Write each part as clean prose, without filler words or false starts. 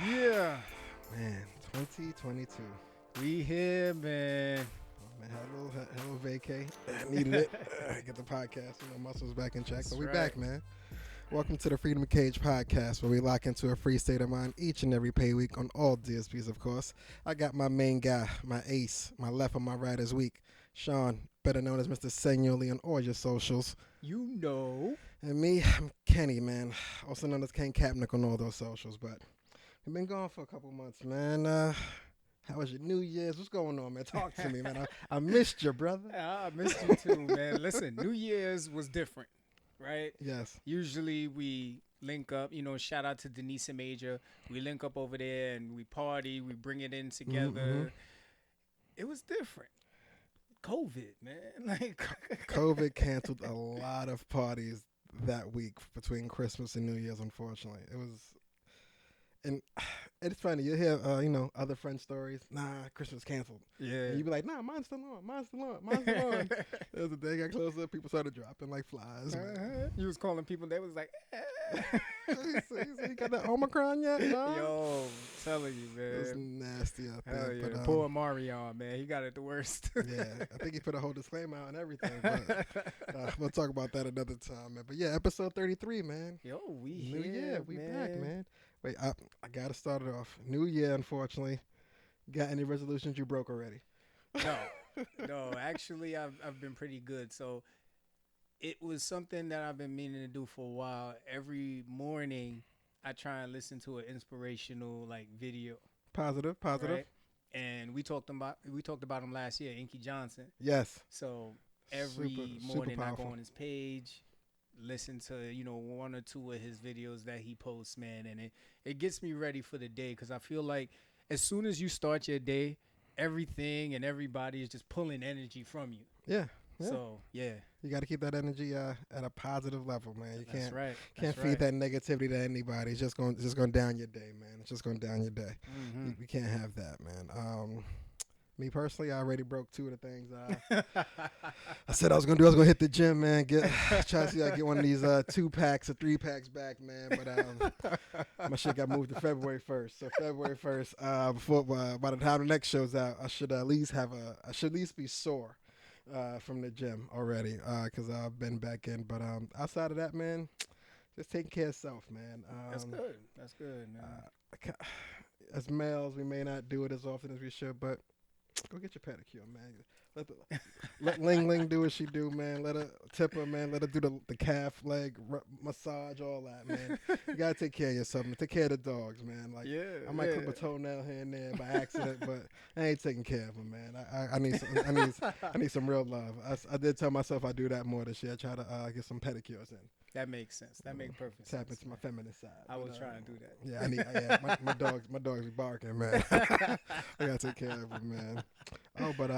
Yeah, Man, 2022. we here, man. Oh, man, had a little vacay. Needed it. Get the podcast, muscles back in check. That's But we right. back, man. Welcome to the Freedom of Cage podcast, where we lock into a free state of mind each and every pay week on all DSPs, of course. I got my main guy, my ace, my left and my right is weak, Shawn, better known as Mr. Senor on all your socials. You know. And me, I'm Kenny, man, also known as Ken Kapnick on all those socials. But we've been gone for a couple months, man. How was your New Year's? What's going on, man? Talk to me, man. I missed you, brother. I missed you too, man. Listen, New Year's was different, right? Yes. Usually we link up, shout out to Denise and Major. We link up over there and we party, we bring it in together. Mm-hmm. It was different. COVID, man. COVID canceled a lot of parties that week between Christmas and New Year's, unfortunately. It was, and it's funny, you hear, other friend stories. Nah, Christmas canceled. Yeah. And you be like, nah, mine's still on. Mine's still on. There was a day got closer, people started dropping like flies. You was calling people, they was like, So you got that Omicron yet? No? Yo, I'm telling you, man. It was nasty out Hell there. yeah. But, Poor Marion, man. He got it the worst. yeah, I think he put a whole disclaimer out and everything. But we'll talk about that another time, man. But yeah, episode 33, man. Yo, we New here, Year, we back, man. Wait, I got to start it off. New Year, unfortunately. Got any resolutions you broke already? No, actually, I've been pretty good. So it was something that I've been meaning to do for a while. Every morning, I try and listen to an inspirational video. Positive. Right? And we talked about him last year, Inky Johnson. Yes. So every Super morning I go powerful. on his page, listen to one or two of his videos that he posts, man, and it gets me ready for the day because I feel like as soon as you start your day, everything and everybody is just pulling energy from you. Yeah. So yeah, You got to keep that energy at a positive level, man. You that's right. can't feed that negativity to anybody. It's just going down your day, man. It's just going down your day. Mm-hmm. We can't have that, man. Me personally, I already broke two of the things. I said I was gonna do. I was gonna hit the gym, man. Try to see if I get one of these 2-packs or 3-packs back, man. But my shit got moved to February 1st. So February 1st, before by the time the next show's out, I should at least be sore from the gym already, because I've been back in. But outside of that, man, just taking care of self, man. That's good, man. As males, we may not do it as often as we should, but go get your pedicure, man. Let Ling Ling do what she do, man. Let her tip her, man. Let her do the calf, leg, massage, all that, man. You gotta take care of yourself, man. Take care of the dogs, man. Like, I might clip a toenail here and there by accident, but I ain't taking care of them, man. I need some real love. I did tell myself I'd do that more this year. Try to get some pedicures in. That makes sense. That makes perfect sense. Tap into my feminine side. I was trying to do that. Yeah, my dogs be barking, man. I gotta take care of them, man. Oh, but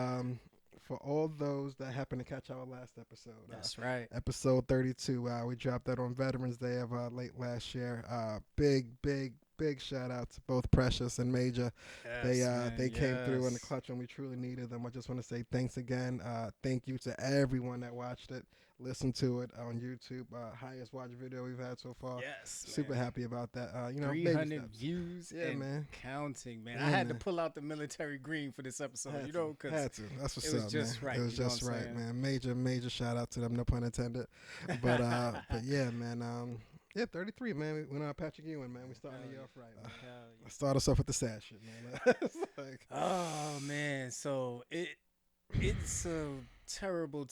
for all those that happened to catch our last episode, That's right. episode 32, we dropped that on Veterans Day of late last year. Big shout out to both Precious and Major. They came through in the clutch when we truly needed them. I just want to say thanks again. Thank you to everyone that watched it, listened to it on YouTube. Highest watch video we've had so far. Yes, Super happy about that. 300 views and man. counting, man. Yeah, I had man. to pull out the military green for this episode, Had because to. That's what's it was up, just man. right, It was you know just what I'm right, saying? man. Major shout out to them. No pun intended. But but yeah, man. 33, man. We know Patrick Ewing, man. We starting the year off right, man. I start us off with the sad shit, man. It's like, Oh man, so it's a terrible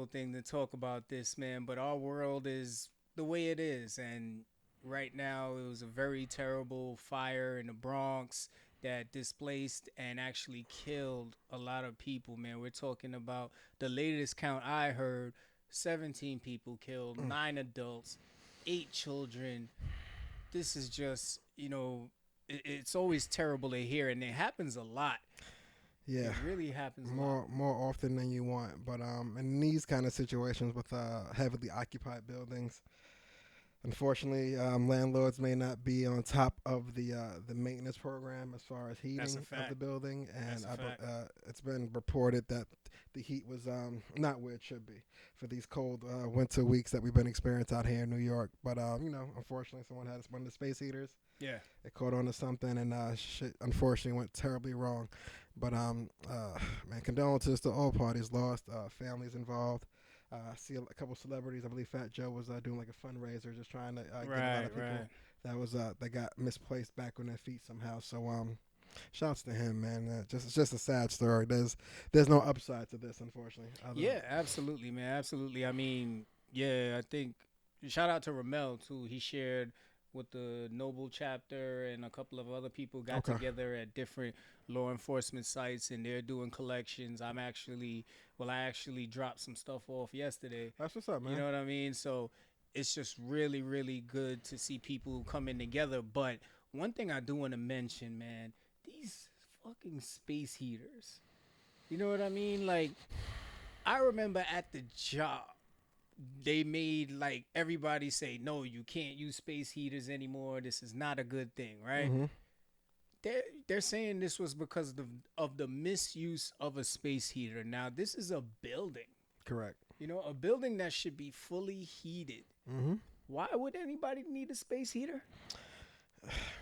thing to talk about this, man, but our world is the way it is, and right now it was a very terrible fire in the Bronx that displaced and actually killed a lot of people, man. We're talking about the latest count I heard, 17 people killed, 9 adults, 8 children. This is just, it's always terrible to hear, and it happens a lot. yeah. It really happens a lot. More often than you want, but in these kind of situations with heavily occupied buildings, Unfortunately, landlords may not be on top of the maintenance program as far as That's a heating of the fact. building, That's and a fact. it's been reported that the heat was not where it should be for these cold winter weeks that we've been experiencing out here in New York. But unfortunately, someone had one of the space heaters. Yeah. It caught on to something, and shit unfortunately went terribly wrong. But man, condolences to all parties lost, families involved. I see a couple celebrities. I believe Fat Joe was doing like a fundraiser, just trying to get a lot Right. of people Right. that got misplaced back on their feet somehow. So shouts to him, man. It's just a sad story. There's no upside to this, unfortunately. Yeah. Absolutely, man. Absolutely. I mean, yeah. I think shout out to Ramel too. He shared with the Noble chapter and a couple of other people got Okay. together at different law enforcement sites and they're doing collections. I actually dropped some stuff off yesterday. That's what's up, You man. know what I mean? So it's just really, really good to see people coming together. But one thing I do want to mention, man, these fucking space heaters. You know what I mean? Like, I remember at the job, they made like everybody say, no, you can't use space heaters anymore. This is not a good thing, right? Hmm. They're saying this was because of the misuse of a space heater. Now, this is a building. Correct. You know, a building that should be fully heated. Hmm. Why would anybody need a space heater?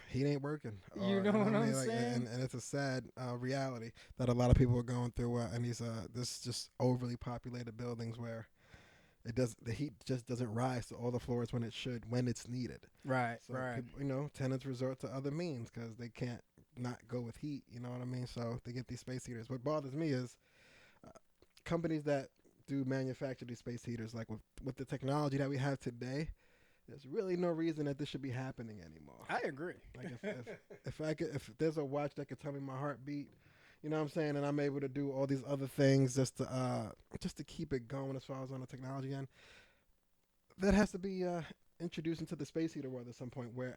He ain't working. You know what I'm saying? And it's a sad reality that a lot of people are going through in these this just overly populated buildings where the heat just doesn't rise to all the floors when it should when it's needed. Right, So right. people, tenants resort to other means because they can't not go with heat. You know what I mean? So they get these space heaters. What bothers me is companies that do manufacture these space heaters, like with the technology that we have today. There's really no reason that this should be happening anymore. I agree. Like if there's a watch that could tell me my heartbeat, you know what I'm saying, and I'm able to do all these other things just to keep it going as far as on the technology end, that has to be introduced into the space heater world at some point where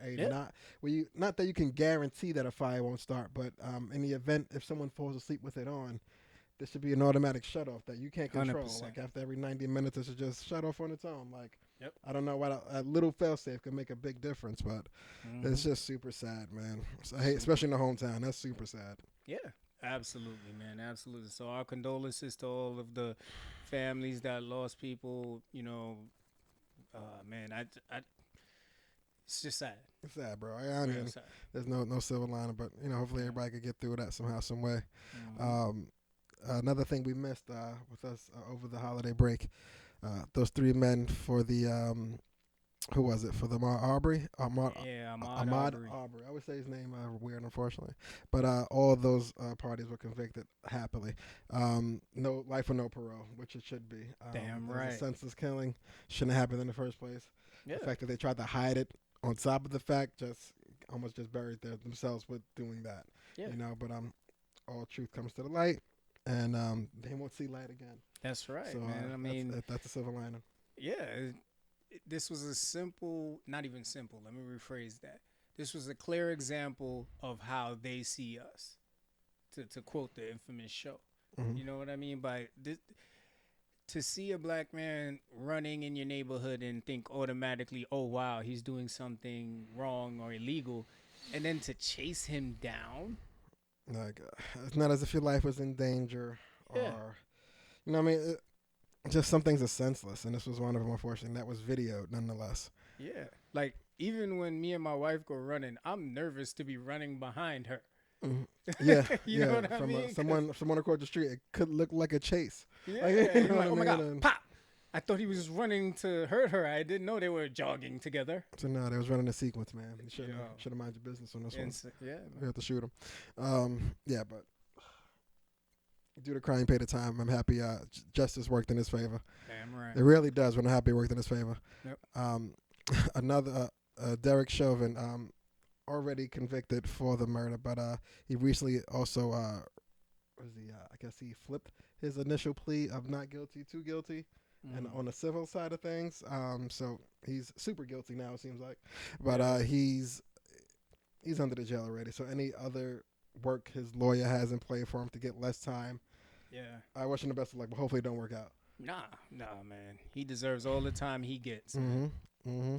not that you can guarantee that a fire won't start, but in the event if someone falls asleep with it on, there should be an automatic shut off that you can't control. 100%. Like after every 90 minutes, it should just shut off on its own. Like Yep. I don't know what a little failsafe could make a big difference, but Mhm. it's just super sad, man. So, hey, especially in the hometown, that's super sad. Yeah, absolutely, man. Absolutely. So our condolences to all of the families that lost people. You know, man, it's just sad. It's sad, bro. I Real mean, sad. there's no silver lining, but hopefully everybody could get through that somehow, some way. Mhm. Another thing we missed with us over the holiday break, those three men for the who was it for the Ahmaud Arbery? Yeah, Ahmaud Ahmaud Arbery. Arbery. I would say his name weird, unfortunately, but all of those parties were convicted happily. No life or no parole, which it should be. Damn It was right. a senseless killing. Shouldn't have happened in the first place. Yeah. The fact that they tried to hide it on top of the fact just almost just buried themselves with doing that. Yeah. But all truth comes to the light, and they won't see light again. That's right, So man. I mean, that's a silver lining. yeah, this was a simple, not even simple. Let me rephrase that. This was a clear example of how they see us. To quote the infamous show, Mhm. you know what I mean by this. To see a black man running in your neighborhood and think automatically, oh wow, he's doing something wrong or illegal, and then to chase him down. Like it's not as if your life was in danger, or Yeah. what I mean. Just some things are senseless, and this was one of them. Unfortunately, that was videoed nonetheless. Yeah. Like even when me and my wife go running, I'm nervous to be running behind her. Mhm. Yeah, You yeah. know what I From mean? someone across the street, it could look like a chase. Yeah. Like, You're you know like, what oh I my god, mean? And pop! I thought he was running to hurt her. I didn't know they were jogging together. so no, they was running a sequence, man. You should Yeah. have mind your business on this one. Yeah. We have to shoot him. Yeah, but due to crime, paid the time. I'm happy. Justice worked in his favor. Damn right. It really does. When I'm happy, it worked in his favor. Yep. Another Derek Chauvin, already convicted for the murder, but he recently also I guess he flipped his initial plea of not guilty to guilty, and on the civil side of things, so he's super guilty now. It seems like, but he's under the jail already. So any other work his lawyer has in play for him to get less time, Yeah. I wish him the best of luck, but hopefully it don't work out. Nah, man. He deserves all the time he gets. Mm-hmm. Mm-hmm.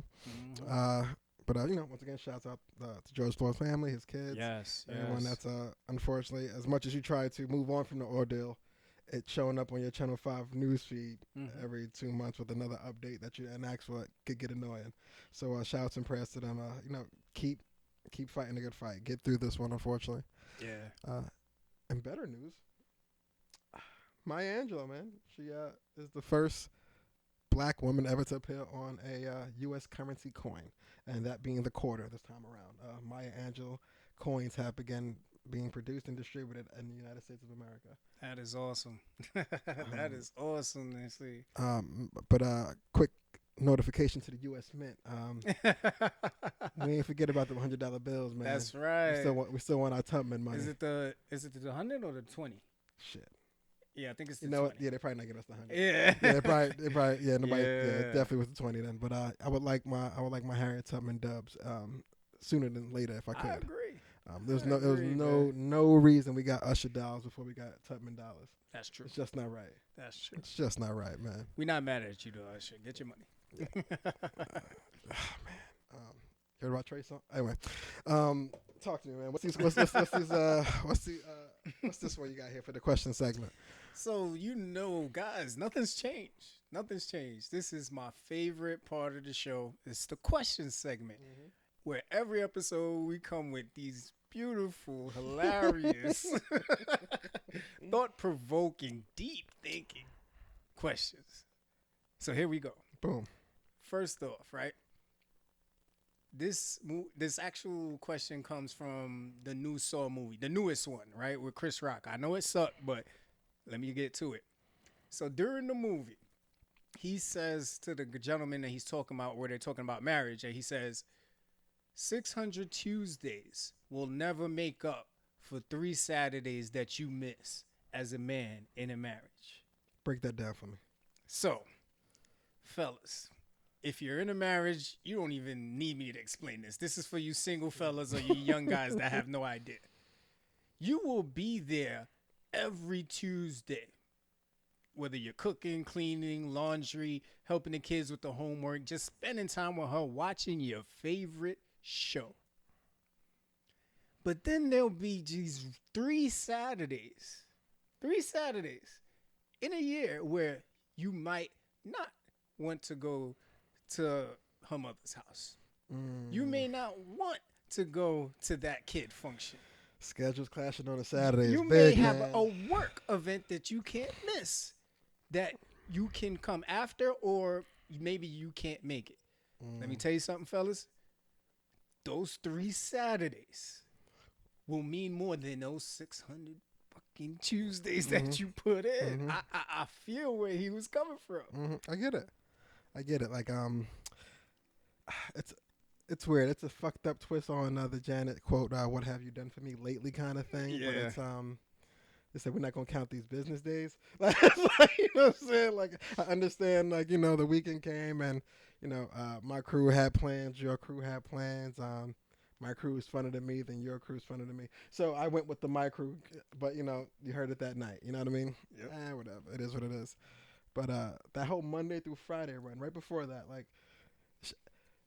Mm-hmm. But once again, shouts out to George Floyd's family, his kids, Yes, everyone yes. that's unfortunately, as much as you try to move on from the ordeal, it's showing up on your Channel 5 news feed Mm-hmm. every 2 months with another update that you enact what could get annoying. So shouts and prayers to them. Keep fighting a good fight. Get through this one, unfortunately. Yeah. And better news, Maya Angelou, man, she is the first black woman ever to appear on a U.S. currency coin, and that being the quarter this time around. Maya Angelou coins have begun being produced and distributed in the United States of America. That is awesome. That is awesome to see. But quick notification to the U.S. Mint. We ain't forget about the $100 bills, man. That's right. We still want our Tubman money. Is it the 100 or the 20? Shit? Yeah, I think it's the You know 20. what? Yeah, they probably not give us the 100. Yeah. Yeah, they probably. Yeah, nobody. Yeah, Yeah. it definitely was the 20 then. But I would like my Harriet Tubman dubs sooner than later if I could. I agree. There I was agree, no reason we got Usher dollars before we got Tubman dollars. That's true. It's just not right. That's true. It's just not right, man. We're not mad at you, though, Usher. Get your money. You heard about Trey song? Anyway, talk to me, man. What's this one you got here for the question segment? So, guys, nothing's changed. Nothing's changed. This is my favorite part of the show. It's the question segment, where every episode we come with these beautiful, hilarious, thought-provoking, deep-thinking questions. So here we go. Boom. First off, right? This actual question comes from the new Saw movie, the newest one, right, with Chris Rock. I know it sucked, but let me get to it. So during the movie, he says to the gentleman that he's talking about, where they're talking about marriage, and he says, 600 Tuesdays will never make up for 3 Saturdays that you miss as a man in a marriage. Break that down for me. So, fellas, if you're in a marriage, you don't even need me to explain this. This is for you single fellas or you young guys that have no idea. You will be there every Tuesday, whether you're cooking, cleaning, laundry, helping the kids with the homework, just spending time with her, watching your favorite show. But then there'll be these 3 Saturdays in a year where you might not want to go to her mother's house. You may not want to go to that kid function. Schedules clashing on a Saturday. You may have a work event that you can't miss, that you can come after, or maybe you can't make it. Let me tell you something, fellas. Those 3 Saturdays will mean more than those 600 fucking Tuesdays that you put in. I feel where he was coming from. I get it. Like it's weird. It's a fucked up twist on the Janet quote. What have you done for me lately? Kind of thing. Yeah. But it's they said we're not gonna count these business days. Like, you know what I'm saying? Like, I understand. Like, the weekend came and my crew had plans. Your crew had plans. My crew is funner than me, then your crew is funner than me. So I went with my crew, but you heard it that night. You know what I mean? Yep. Whatever. It is what it is. But that whole Monday through Friday run, right before that, like,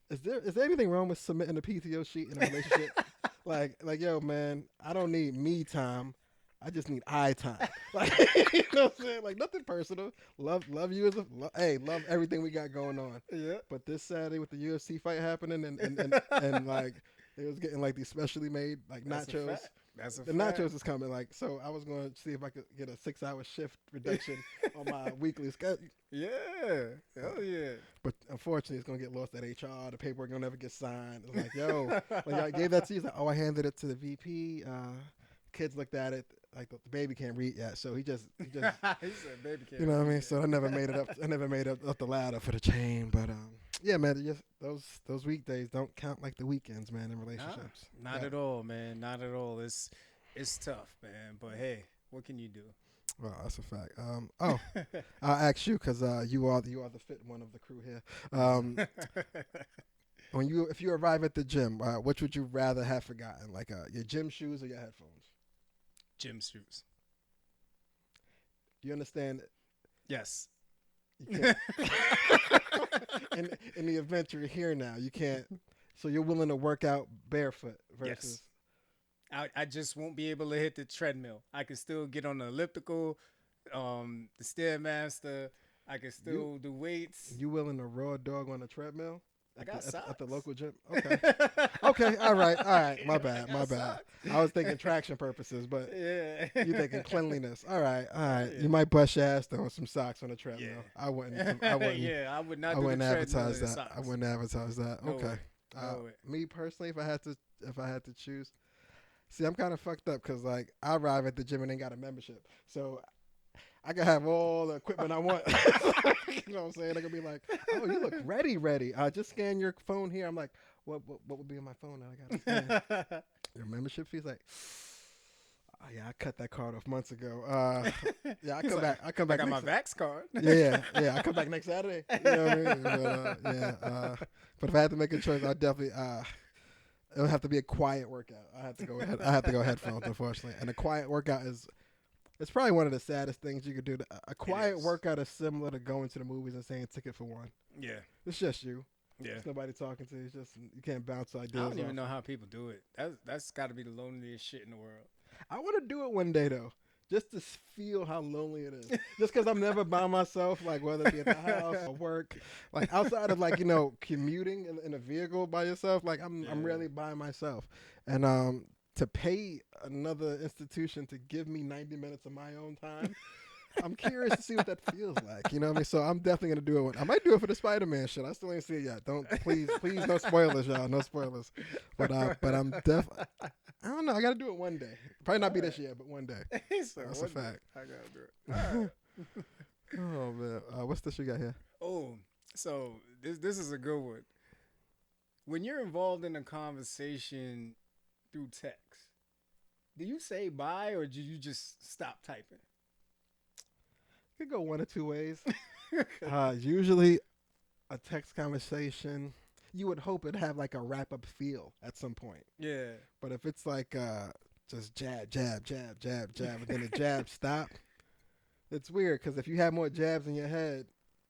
is there anything wrong with submitting a PTO sheet in a relationship? like, yo, man, I don't need me time. I just need I time. Like, you know what I'm saying? Like, nothing personal. Love you as love everything we got going on. Yeah. But this Saturday with the UFC fight happening and like it was getting like these specially made like nachos. That's a the fact. nachos is coming. Like, so I was going to see if I could get a 6-hour shift reduction on my weekly schedule. Yeah. Hell yeah. But unfortunately, it's going to get lost at HR. The paperwork going to never get signed. It's like, yo, like I gave that to you. He's like, oh, I handed it to the VP. Kids looked at it. Like, the baby can't read yet. So he just he said baby can't. you know what I mean? So I never made it up. I never made it up the ladder for the chain. But yeah, man, just those weekdays don't count like the weekends, man, in relationships. Not at all, man. Not at all. It's tough, man. But hey, what can you do? Well, that's a fact. I'll ask you because you are the fit one of the crew here. If you arrive at the gym, which would you rather have forgotten, like your gym shoes or your headphones? Gym shoes. Do you understand? Yes. You can't. in the event you're here now, you can't. So you're willing to work out barefoot versus. I just won't be able to hit the treadmill. I can still get on the elliptical, the stairmaster. I can still do weights. You willing to raw dog on a treadmill? I got socks. At the local gym. Okay. Okay. All right. My bad. Socks. I was thinking traction purposes, but Yeah. you thinking cleanliness. All right. Yeah. You might bust your ass down with some socks on a treadmill. Yeah. I wouldn't. Yeah, I would not. I wouldn't advertise that. Socks. I wouldn't advertise that. No Okay. way. Me personally, if I had to choose, see, I'm kind of fucked up because like I arrive at the gym and ain't got a membership, so I can have all the equipment I want. You know what I'm saying? They're gonna be like, "Oh, you look ready. Just scan your phone here." I'm like, "What would be on my phone that I got to scan?" Your membership fee's like, "Oh yeah, I cut that card off months ago." Yeah, I come back. I come back. I got my Vax card. Yeah. I come back next Saturday. You know what I mean? But, but if I had to make a choice, I'd definitely. It would have to be a quiet workout. I have to go headphones, unfortunately. And a quiet workout is. It's probably one of the saddest things you could do. A quiet workout is similar to going to the movies and saying ticket for one. Yeah. It's just you. Yeah. There's nobody talking to you. It's just you can't bounce ideas. I don't even know how people do it. That's got to be the loneliest shit in the world. I want to do it one day though, just to feel how lonely it is. Just because I'm never by myself, like whether it be at the house or work, like outside of like commuting in a vehicle by yourself. Like I'm rarely by myself, and to pay another institution to give me 90 minutes of my own time, I'm curious to see what that feels like. You know what I mean? So I'm definitely gonna do it. I might do it for the Spider-Man shit. I still ain't see it yet. Don't please no spoilers, y'all. No spoilers. But I'm definitely. I don't know. I gotta do it one day. Probably not be this year, but one day. So That's a fact. I gotta do it. All right. Oh man, what's this you got here? Oh, so this is a good one. When you're involved in a conversation through text, do you say bye or do you just stop typing? It could go one or two ways. Usually, a text conversation, you would hope it'd have like a wrap up feel at some point. Yeah. But if it's like just jab, and then the jab stop, it's weird because if you have more jabs in your head,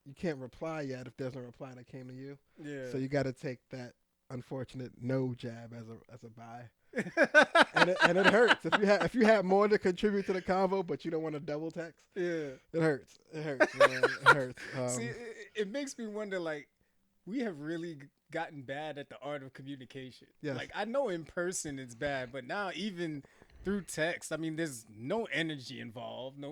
you can't reply yet if there's no reply that came to you. Yeah. So you got to take that unfortunate no jab as a bye. and it hurts if you have more to contribute to the convo, but you don't want to double text. Yeah, it hurts, man. It hurts. See, it makes me wonder. Like, we have really gotten bad at the art of communication. Yes. Like, I know in person it's bad, but now even through text, I mean, there's no energy involved, no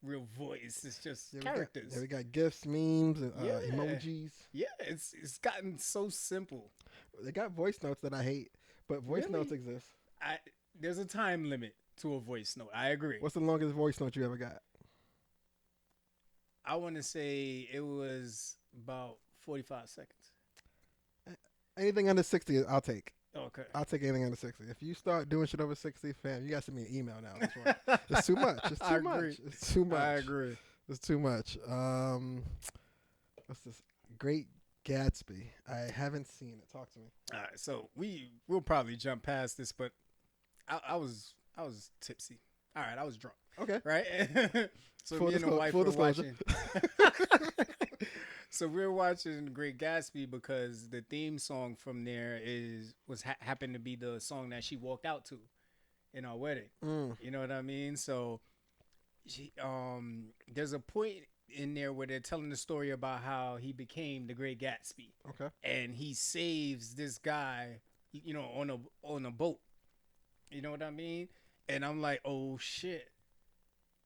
real voice. It's just characters. We got GIFs, memes, and emojis. Yeah, it's gotten so simple. They got voice notes that I hate. But voice notes exist. There's a time limit to a voice note. I agree. What's the longest voice note you ever got? I want to say it was about 45 seconds. Anything under 60, I'll take. Okay. I'll take anything under 60. If you start doing shit over 60, fam, you got to send me an email now. That's right. It's too much. It's too much. Agree. It's too much. I agree. It's too much. What's this? Great Gatsby. I haven't seen it. Talk to me. All right, so we'll probably jump past this, but I was tipsy. All right, I was drunk. Okay. Right. So Full me and the wife were disclosure. watching. So we were watching Great Gatsby because the theme song from there happened to be the song that she walked out to in our wedding. You know what I mean? So there's a point in there where they're telling the story about how he became the Great Gatsby. Okay. And he saves this guy, on a boat. You know what I mean? And I'm like, oh shit.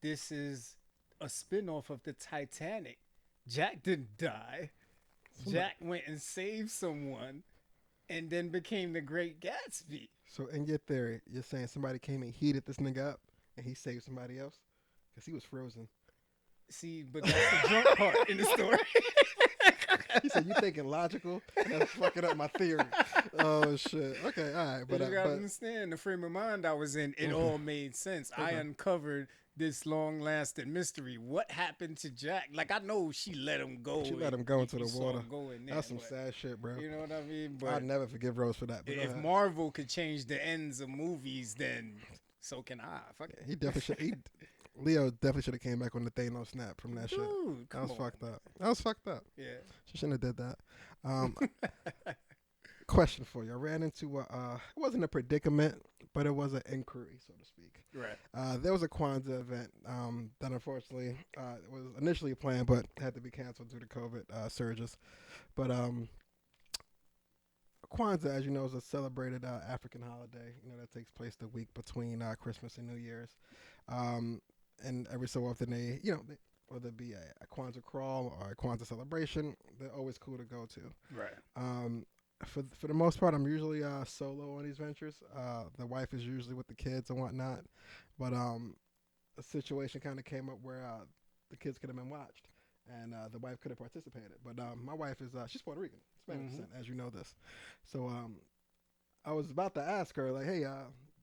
This is a spinoff of the Titanic. Jack didn't die. Jack went and saved someone and then became the Great Gatsby. So in your theory, you're saying somebody came and heated this nigga up and he saved somebody else? Because he was frozen. See, but that's the drunk part in the story. He said, "You thinking logical? That's fucking up my theory." Oh shit. Okay, all right, but you gotta understand the frame of mind I was in. It all made sense. Okay. I uncovered this long-lasting mystery. What happened to Jack? Like, I know she let him go. She let him go into the water. That's some sad shit, bro. You know what I mean? But I'd never forgive Rose for that. But if Marvel could change the ends of movies, then so can I. Fuck it. He definitely should. Leo definitely should have came back on the Thanos snap from that shit. Dude, That was fucked up. That was fucked up. Yeah. She shouldn't have did that. Question for you. I ran into it wasn't a predicament, but it was an inquiry, so to speak. Right. There was a Kwanzaa event that unfortunately was initially planned, but had to be canceled due to COVID surges. But Kwanzaa, as you know, is a celebrated African holiday. That takes place the week between Christmas and New Year's. And every so often whether it be a Kwanzaa crawl or a Kwanzaa celebration, they're always cool to go to. Right. For the most part, I'm usually solo on these ventures. The wife is usually with the kids and whatnot, but a situation kind of came up where the kids could have been watched, and the wife could have participated. But my wife is she's Puerto Rican, Spanish descent, as you know this. So I was about to ask her like, hey, you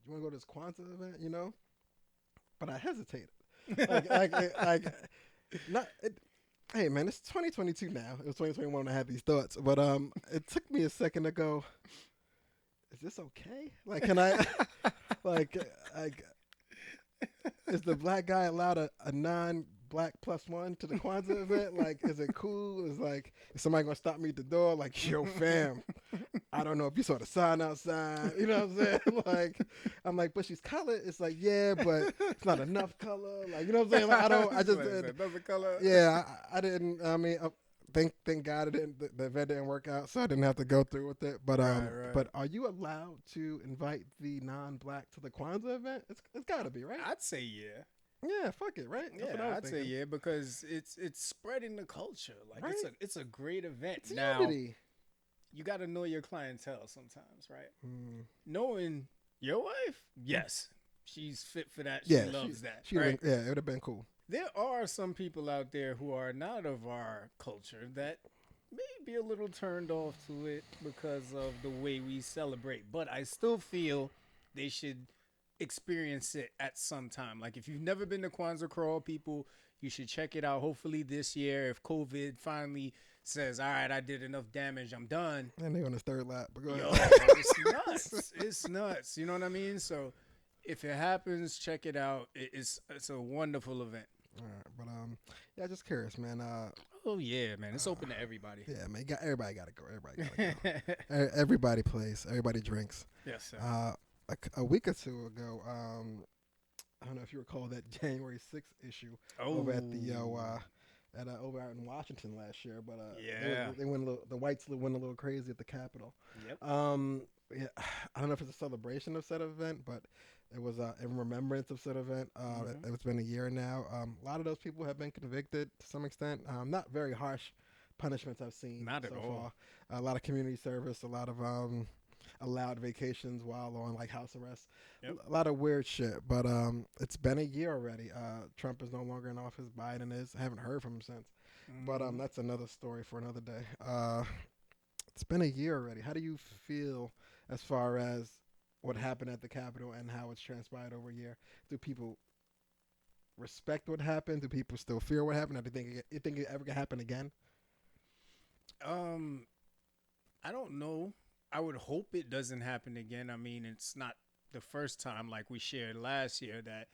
want to go to this Kwanzaa event, But I hesitated. Hey man, it's 2022 now. It was 2021 when I had these thoughts, but it took me a second to go. Is this okay? Like, can I? like, is the black guy allowed a non-black +1 to the Kwanzaa event? Like, is it cool? Is somebody gonna stop me at the door? Like, yo, fam, I don't know if you saw the sign outside. You know what I'm saying? I'm like, but she's colored. It's like, yeah, but it's not enough color. Like, you know what I'm saying? Like, I just another color. Yeah, I didn't. I mean, thank God the event didn't work out, so I didn't have to go through with it. But right. But are you allowed to invite the non-black to the Kwanzaa event? It's got to be, right? I'd say yeah. Yeah, fuck it, right? Yeah, I'd say yeah, because it's spreading the culture. Like, right? it's a great event. It's now, unity. You got to know your clientele sometimes, right? Mm. Knowing your wife, yes, she's fit for that. Yeah, she loves that. Right? It would have been cool. There are some people out there who are not of our culture that may be a little turned off to it because of the way we celebrate. But I still feel they should experience it at some time. Like, if you've never been to Kwanzaa Crawl, people, you should check it out. Hopefully this year, if COVID finally says, all right, I did enough damage, I'm done. And they're on his third lap. But go ahead. Yo, it's nuts. It's nuts. You know what I mean? So if it happens, check it out. It's a wonderful event. All right, but yeah, just curious, man. Oh yeah, man, it's open to everybody. Yeah, man, everybody got to go. Everybody got to go. Everybody plays. Everybody drinks. Yes, sir. A week or two ago, I don't know if you recall that January 6th issue over at the over out in Washington last year, but yeah, they went the whites went a little crazy at the Capitol. Yep. Yeah, I don't know if it's a celebration of said event, but it was in remembrance of said event. It's been a year now. A lot of those people have been convicted to some extent. Not very harsh punishments I've seen Not at so all. far. A lot of community service, a lot of allowed vacations while on like house arrest. Yep. A lot of weird shit. But it's been a year already. Trump is no longer in office. Biden is. I haven't heard from him since. But that's another story for another day. It's been a year already. How do you feel as far as what happened at the Capitol and how it's transpired over a year? Do people respect what happened? Do people still fear what happened? Or do you think it ever can happen again? I don't know. I would hope it doesn't happen again. I mean, it's not the first time, like we shared last year, that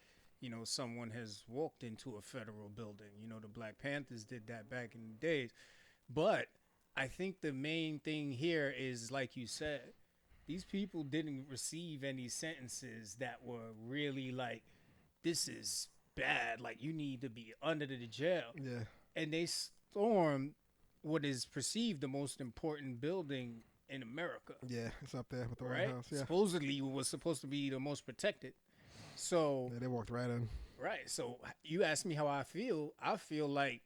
someone has walked into a federal building. The Black Panthers did that back in the days. But I think the main thing here is, like you said, these people didn't receive any sentences that were really like, this is bad, like you need to be under the jail. Yeah. And they stormed what is perceived the most important building in America. Yeah, it's up there with the right? White House. Yeah. Supposedly it was supposed to be the most protected. So yeah, they walked right in. Right. So you ask me how I feel like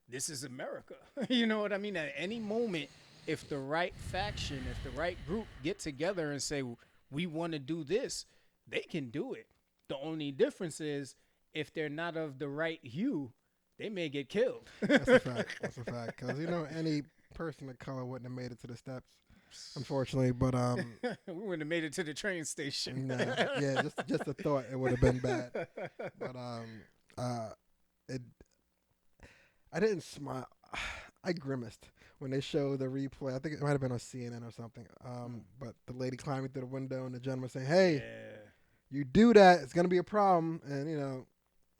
this is America. You know what I mean? At any moment, if the right faction, if the right group get together and say, we want to do this, they can do it. The only difference is if they're not of the right hue, they may get killed. That's a fact. That's a fact. Because, any person of color wouldn't have made it to the steps, unfortunately. But we wouldn't have made it to the train station. Nah, yeah, just the thought, it would have been bad. But I didn't smile. I grimaced when they showed the replay. I think it might have been on CNN or something. But the lady climbing through the window and the gentleman saying, "Hey, you do that, it's gonna be a problem." And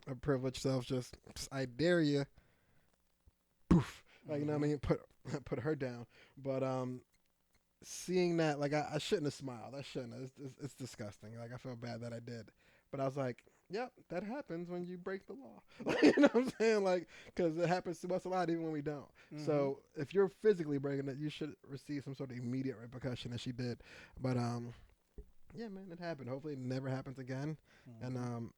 her privileged self just I dare you, poof, like you know what I mean, put her down. But seeing that, like I shouldn't have smiled. I shouldn't have. It's disgusting. Like I feel bad that I did, but I was like, yep, that happens when you break the law. You know what I'm saying? Like because it happens to us a lot, even when we don't. So if you're physically breaking it, you should receive some sort of immediate repercussion, and she did. But yeah, man, it happened. Hopefully, it never happens again. And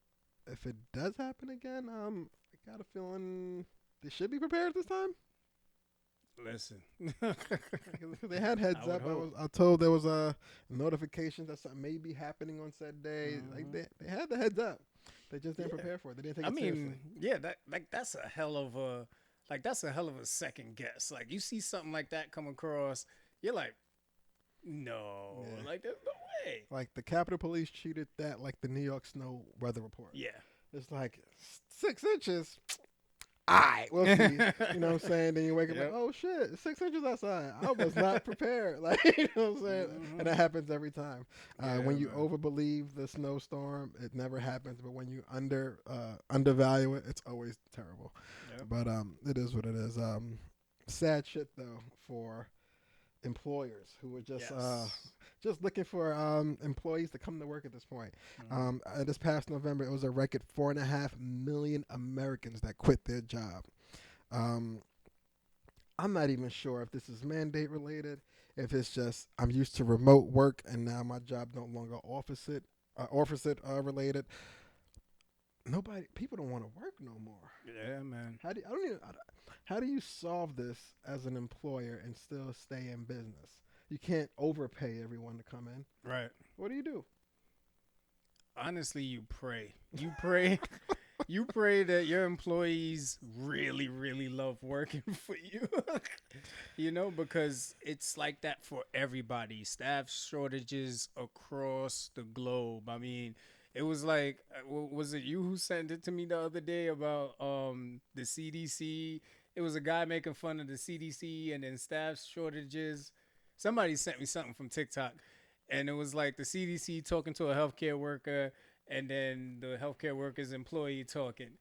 if it does happen again, I got a feeling they should be prepared this time. Listen, They had heads up. I told there was a notification that something may be happening on said day. Like they had the heads up. They just didn't prepare for it. They didn't take it seriously. Yeah, that's a hell of a second guess. Like you see something like that come across, you're like, no, like there's no way. Like the Capitol Police treated that like the New York snow weather report. Yeah, it's like 6 inches. Alright, we'll see. You know what I'm saying? Then you wake up like, oh shit, 6 inches outside. I was not prepared. Like, you know what I'm saying? And that happens every time. When you overbelieve the snowstorm, it never happens. But when you undervalue it, it's always terrible. Yep. But it is what it is. Sad shit though for employers who are just looking for employees to come to work at this point. This past November, it was a record 4.5 million Americans that quit their job. I'm not even sure if this is mandate related, if it's just I'm used to remote work and now my job no longer offers it related. People don't want to work no more. Yeah, man. How do you solve this as an employer and still stay in business? You can't overpay everyone to come in. Right. What do? Honestly, you pray. You pray. You pray that your employees really, really love working for you. You know, because it's like that for everybody. Staff shortages across the globe. I mean, it was like, was it you who sent it to me the other day about the CDC? It was a guy making fun of the CDC and then staff shortages. Somebody sent me something from TikTok, and it was like the CDC talking to a healthcare worker, and then the healthcare worker's employer talking,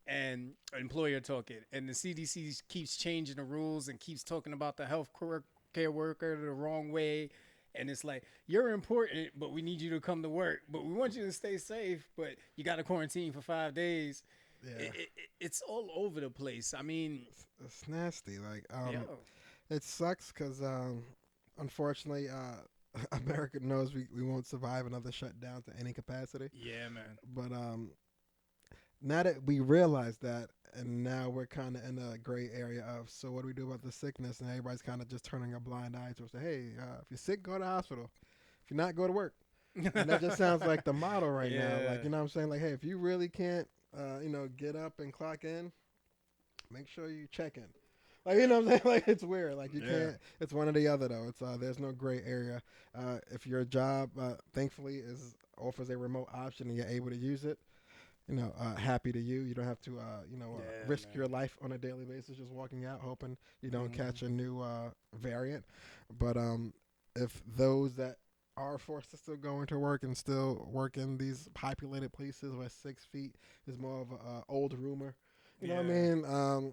and the CDC keeps changing the rules and keeps talking about the healthcare worker the wrong way, and it's like, you're important, but we need you to come to work, but we want you to stay safe, but you got to quarantine for 5 days. Yeah. It's all over the place. I mean, it's nasty. Like, it sucks because, unfortunately, America knows we won't survive another shutdown to any capacity. Yeah, man. But now that we realize that, and now we're kind of in a gray area of, so what do we do about the sickness? And everybody's kind of just turning a blind eye to us. Say, hey, if you're sick, go to the hospital. If you're not, go to work. And that just sounds like the motto right now. Like, you know what I'm saying? Like, hey, if you really can't, get up and clock in, make sure you check in. Like, you know what I'm saying? Like, it's weird. Like, you can't. It's one or the other, though. It's there's no gray area. If your job, thankfully, offers a remote option and you're able to use it, happy to you. You don't have to, risk your life on a daily basis just walking out, hoping you don't catch a new variant. But if those that are forced to still go into work and still work in these populated places where 6 feet is more of an old rumor, you know what I mean?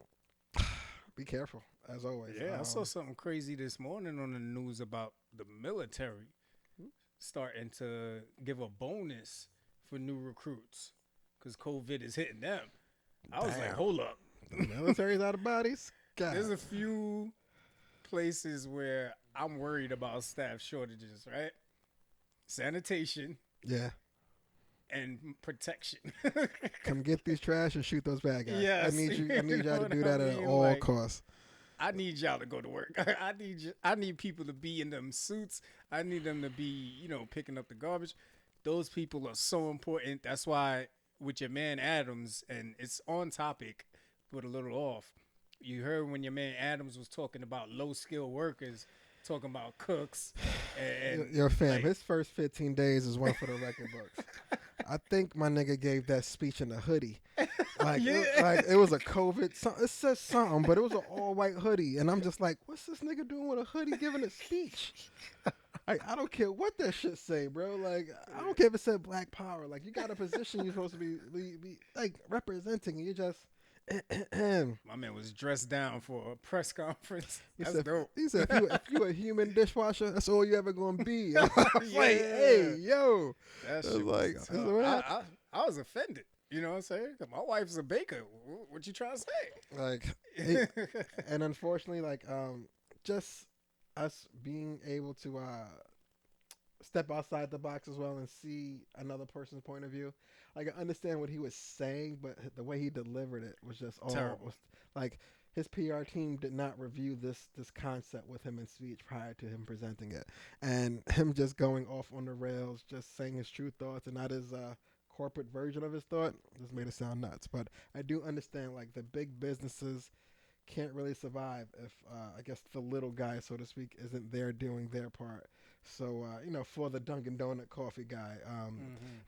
Be careful, as always. Yeah, I saw something crazy this morning on the news about the military starting to give a bonus for new recruits because COVID is hitting them. I was like, hold up. The military's out of bodies? God. There's a few places where I'm worried about staff shortages, right? Sanitation. Yeah. And protection. Come get these trash and shoot those bad guys. Yes. I need y'all to do that at all costs. I need y'all to go to work. I need people to be in them suits. I need them to be, picking up the garbage. Those people are so important. That's why with your man Adams, and it's on topic, but a little off. You heard when your man Adams was talking about low-skilled workers, talking about cooks. And Yo, fam, his first 15 days is one for the record books. I think my nigga gave that speech in a hoodie. It was a COVID. It says something, but it was an all-white hoodie. And I'm just like, what's this nigga doing with a hoodie giving a speech? I don't care what that shit say, bro. Like, I don't care if it said Black Power. Like, you got a position you're supposed to be like representing. You just. My man was dressed down for a press conference. He That's said, dope. he said, if you a human dishwasher, that's all you ever gonna be. I was Yeah. like, hey, yo. That I was shit like, was I said, tough. what happened? I was offended. You know what I'm saying? My wife's a baker. What you trying to say? Like, and unfortunately, like, just us being able to step outside the box as well and see another person's point of view. Like, I understand what he was saying, but the way he delivered it was just all Terrible. was like his PR team did not review this concept with him in speech prior to him presenting it, and him just going off on the rails, just saying his true thoughts and not his corporate version of his thought, just made it sound nuts. But I do understand, like, the big businesses can't really survive if I guess the little guy, so to speak, isn't there doing their part. So for the Dunkin' Donut coffee guy,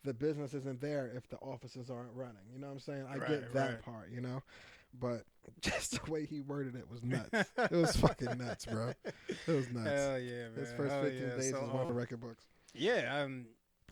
the business isn't there if the offices aren't running. You know what I'm saying? I get that part, but just the way he worded it was nuts. It was fucking nuts, bro. It was nuts. Hell yeah, man. His first 15 days is one of the record books. Yeah,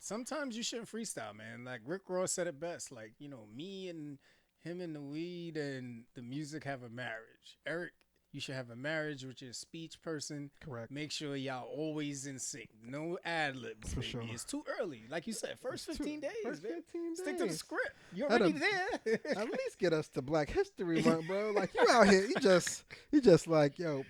sometimes you shouldn't freestyle, man. Like Rick Ross said it best. Like, me and him and the weed and the music have a marriage. Eric, you should have a marriage with your speech person. Correct. Make sure y'all always in sync. No ad libs, baby. Sure. It's too early. Like you said, first 15 days, first man. 15 Stick to the days. script. You're already there. At least get us to Black History Month, bro. Like, you out here, you just like, yo,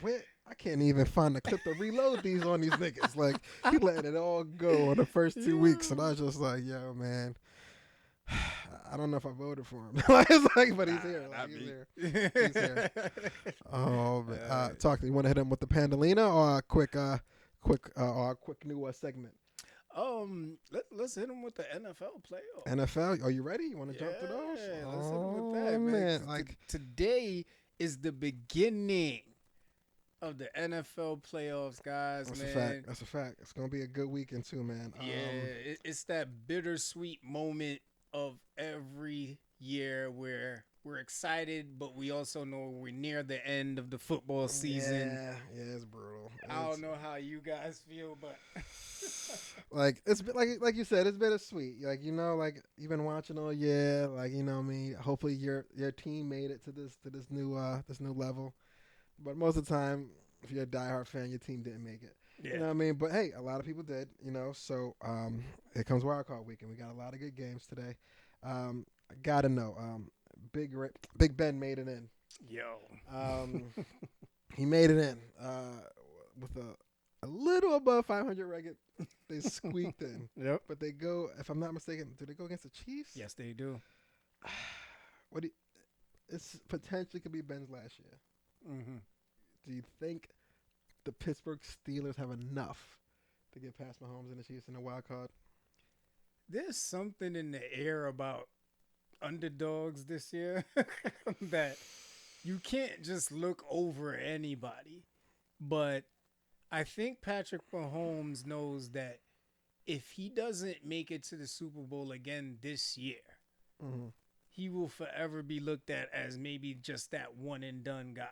I can't even find the clip to reload these on these niggas. Like, he letting it all go on the first 2 weeks, and I was just like, yo, man. I don't know if I voted for him. It's like, but he's here. Like, he's here. He's here. Oh, man. Talk. You want to hit him with the Pandelina or a quick new segment? Let's hit him with the NFL playoff. NFL. Are you ready? You want to jump to those? Yeah, let's hit him with that, man. Like, today is the beginning of the NFL playoffs, guys. That's man. a fact. That's a fact. It's gonna be a good weekend too, man. Yeah, it's that bittersweet moment of every year where we're excited, but we also know we're near the end of the football season. Yeah, it's brutal. I don't know how you guys feel, but like it's been, like you said, it's bittersweet. Like, like you've been watching all year. Like, hopefully your team made it to this new level. But most of the time, if you're a diehard fan, your team didn't make it. Yeah. You know what I mean? But hey, a lot of people did. So here comes Wild Card Weekend. We got a lot of good games today. I gotta know. Big Ben made it in. Yo. He made it in with a little above 500 record. They squeaked in. Yep. But they go, if I'm not mistaken, do they go against the Chiefs? Yes, they do. It's potentially could be Ben's last year. Mm-hmm. Do you think the Pittsburgh Steelers have enough to get past Mahomes and the Chiefs in the wild card? There's something in the air about underdogs this year that you can't just look over anybody. But I think Patrick Mahomes knows that if he doesn't make it to the Super Bowl again this year, he will forever be looked at as maybe just that one and done guy.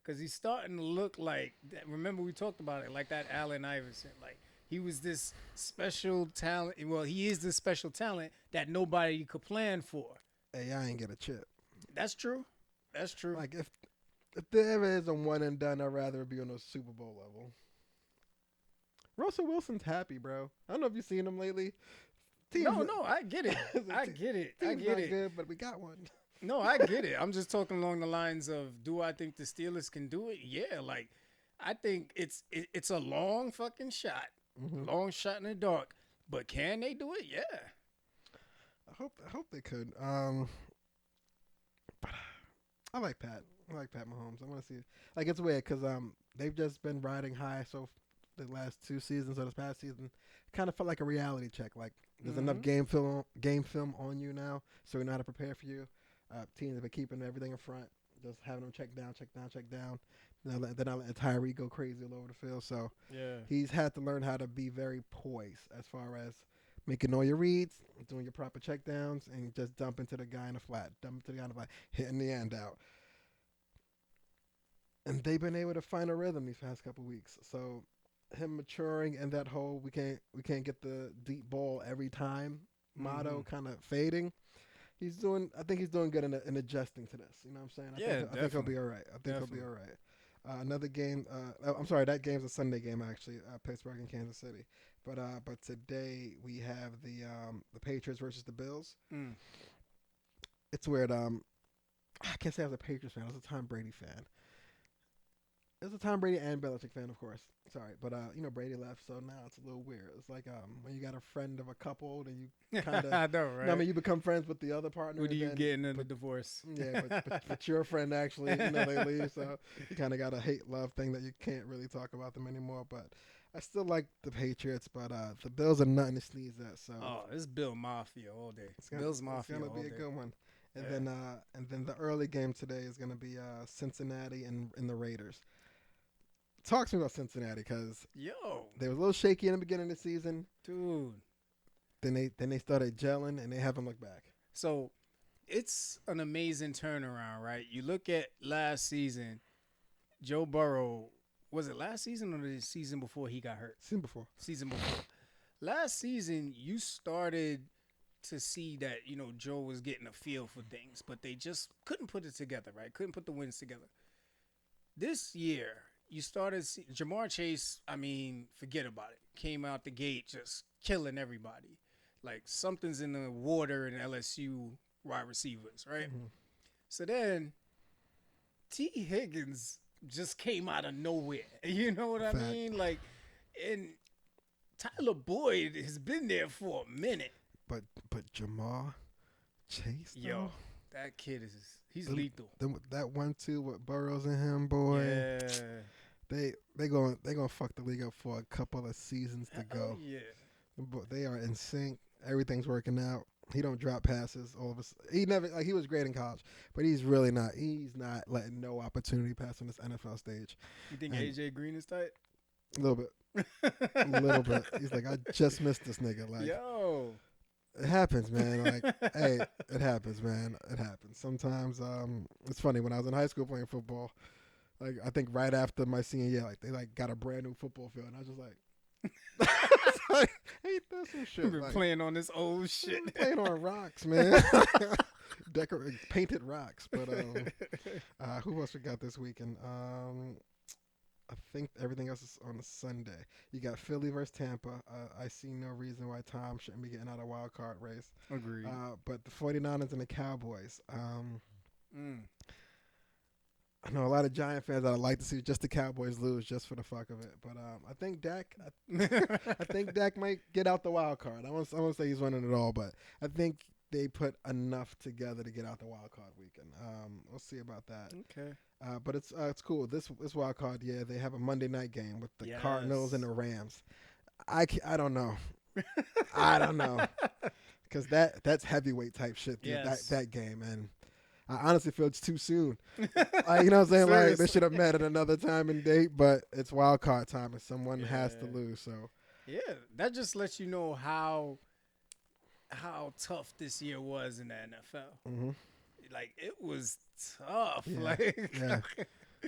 Because he's starting to look like, remember we talked about it, like that Allen Iverson. Like, he was this special talent. Well, he is this special talent that nobody could plan for. Hey, I ain't get a chip. That's true. That's true. Like, if there ever is a one and done, I'd rather be on a Super Bowl level. Russell Wilson's happy, bro. I don't know if you've seen him lately. No, I get it. I get it. I get it. Good, but we got one. No, I get it. I'm just talking along the lines of, do I think the Steelers can do it? Yeah, like, I think it's a long fucking shot. Long shot in the dark. But can they do it? Yeah. I hope they could. But I like Pat. I like Pat Mahomes. I want to see it. Like, it's weird because they've just been riding high so the last 2 seasons or this past season. Kind of felt like a reality check. Like, there's enough game film on you now, so we know how to prepare for you. Teams have been keeping everything in front, just having them check down. Then I let Kyrie go crazy all over the field. So yeah, he's had to learn how to be very poised as far as making all your reads, doing your proper checkdowns, and just dumping to the guy in the flat, hitting the end out. And they've been able to find a rhythm these past couple weeks. So him maturing and that whole we can't get the deep ball every time motto kind of fading. I think he's doing good in adjusting to this. You know what I'm saying? I think he'll be all right. I think he'll be all right. Another game. I'm sorry, that game's a Sunday game actually. Pittsburgh and Kansas City. But today we have the Patriots versus the Bills. It's weird. I can't say I was a Patriots fan. I was a Tom Brady fan. It was a Tom Brady and Belichick fan, of course. Sorry, but Brady left, so now it's a little weird. It's like when you got a friend of a couple, and you kind of I know, right? I mean, you become friends with the other partner. What are you getting in a divorce? Yeah, but your friend actually, they leave, so you kind of got a hate-love thing that you can't really talk about them anymore. But I still like the Patriots, but the Bills are nothing to sneeze at. So it's Bill Mafia all day. Bills Mafia. It's gonna be a good one. And then the early game today is gonna be Cincinnati and the Raiders. Talk to me about Cincinnati because they were a little shaky in the beginning of the season, dude. Then they started gelling and they haven't looked back. So it's an amazing turnaround, right? You look at last season, Joe Burrow. Was it last season or the season before he got hurt? Season before. Last season, you started to see that Joe was getting a feel for things, but they just couldn't put it together, right? Couldn't put the wins together. This year. You started Jamar Chase. I mean, forget about it. Came out the gate just killing everybody. Like something's in the water in LSU wide receivers, right? Mm-hmm. So then T. Higgins just came out of nowhere. You know what I mean? Like, and Tyler Boyd has been there for a minute. But Jamar Chase, though? That kid he's lethal. That 1-2 with Burrows and him, boy. Yeah. They gonna fuck the league up for a couple of seasons to go. Yeah. But they are in sync. Everything's working out. He don't drop passes. All of us. He never he was great in college, but he's really not. He's not letting no opportunity pass on this NFL stage. You think AJ Green is tight? A little bit. A little bit. He's like, I just missed this nigga. Like, it happens, man. Like, hey, it happens, man. It happens. Sometimes, it's funny when I was in high school playing football. Like, I think right after my senior year, like they got a brand new football field, and I was just like, ain't that some shit? Been playing on this old shit. Playing on rocks, man. Painted rocks. But who else we got this weekend? I think everything else is on a Sunday. You got Philly versus Tampa. I see no reason why Tom shouldn't be getting out of wild card race. Agreed. But the 49ers and the Cowboys. I know a lot of Giant fans that I'd like to see just the Cowboys lose just for the fuck of it. But I think Dak might get out the wild card. I won't say he's winning it all, but I think they put enough together to get out the wild card weekend. We'll see about that. Okay. But it's cool. This wild card, they have a Monday night game with the Cardinals and the Rams. I don't know. I don't know. Because that's heavyweight type shit, that game. And I honestly feel it's too soon. You know what I'm saying? Like, they should have met at another time and date, but it's wild card time and someone has to lose. So yeah, that just lets you know how tough this year was in the NFL. Mm-hmm. Like, it was tough. Yeah. Like,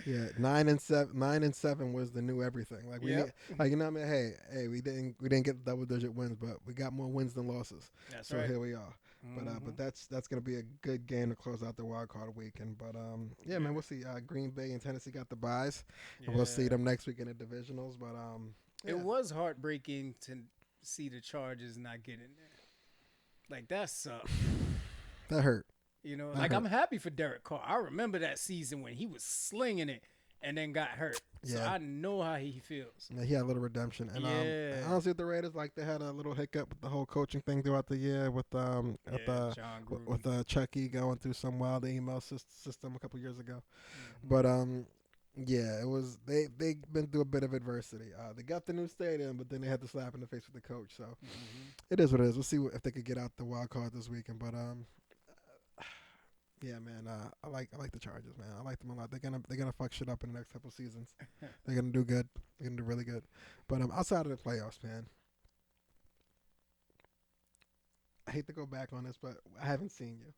yeah, 9-7 was the new everything. Like, we need, like, you know what I mean? Hey, we didn't get double digit wins, but we got more wins than losses. That's so right. Here we are. But that's gonna be a good game to close out the wild card weekend. But man, we'll see. Green Bay and Tennessee got the byes, and we'll see them next week in the divisionals. But it was heartbreaking to see the Chargers not get in there. Like, that sucked. That hurt. I'm happy for Derek Carr. I remember that season when he was slinging it and then got hurt. So I know how he feels. Yeah, he had a little redemption. And honestly, with the Raiders, like, they had a little hiccup with the whole coaching thing throughout the year with Chucky going through some wild email system a couple years ago. Mm-hmm. But it was they've been through a bit of adversity. They got the new stadium, but then they had the slap in the face with the coach. So it is what it is. We'll see if they could get out the wild card this weekend. But yeah, man, I like the Chargers, man. I like them a lot. They're gonna fuck shit up in the next couple seasons. They're gonna do good. They're gonna do really good. But outside of the playoffs, man, I hate to go back on this, but I haven't seen you.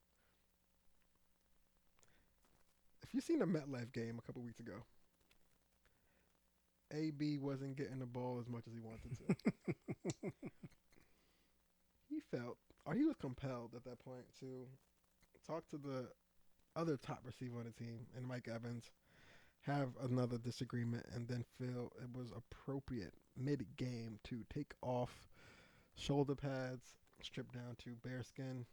If you seen the MetLife game a couple weeks ago, AB wasn't getting the ball as much as he wanted to. He felt, or he was compelled at that point to talk to the other top receiver on the team, and Mike Evans, have another disagreement, and then feel it was appropriate mid-game to take off shoulder pads, strip down to bearskin,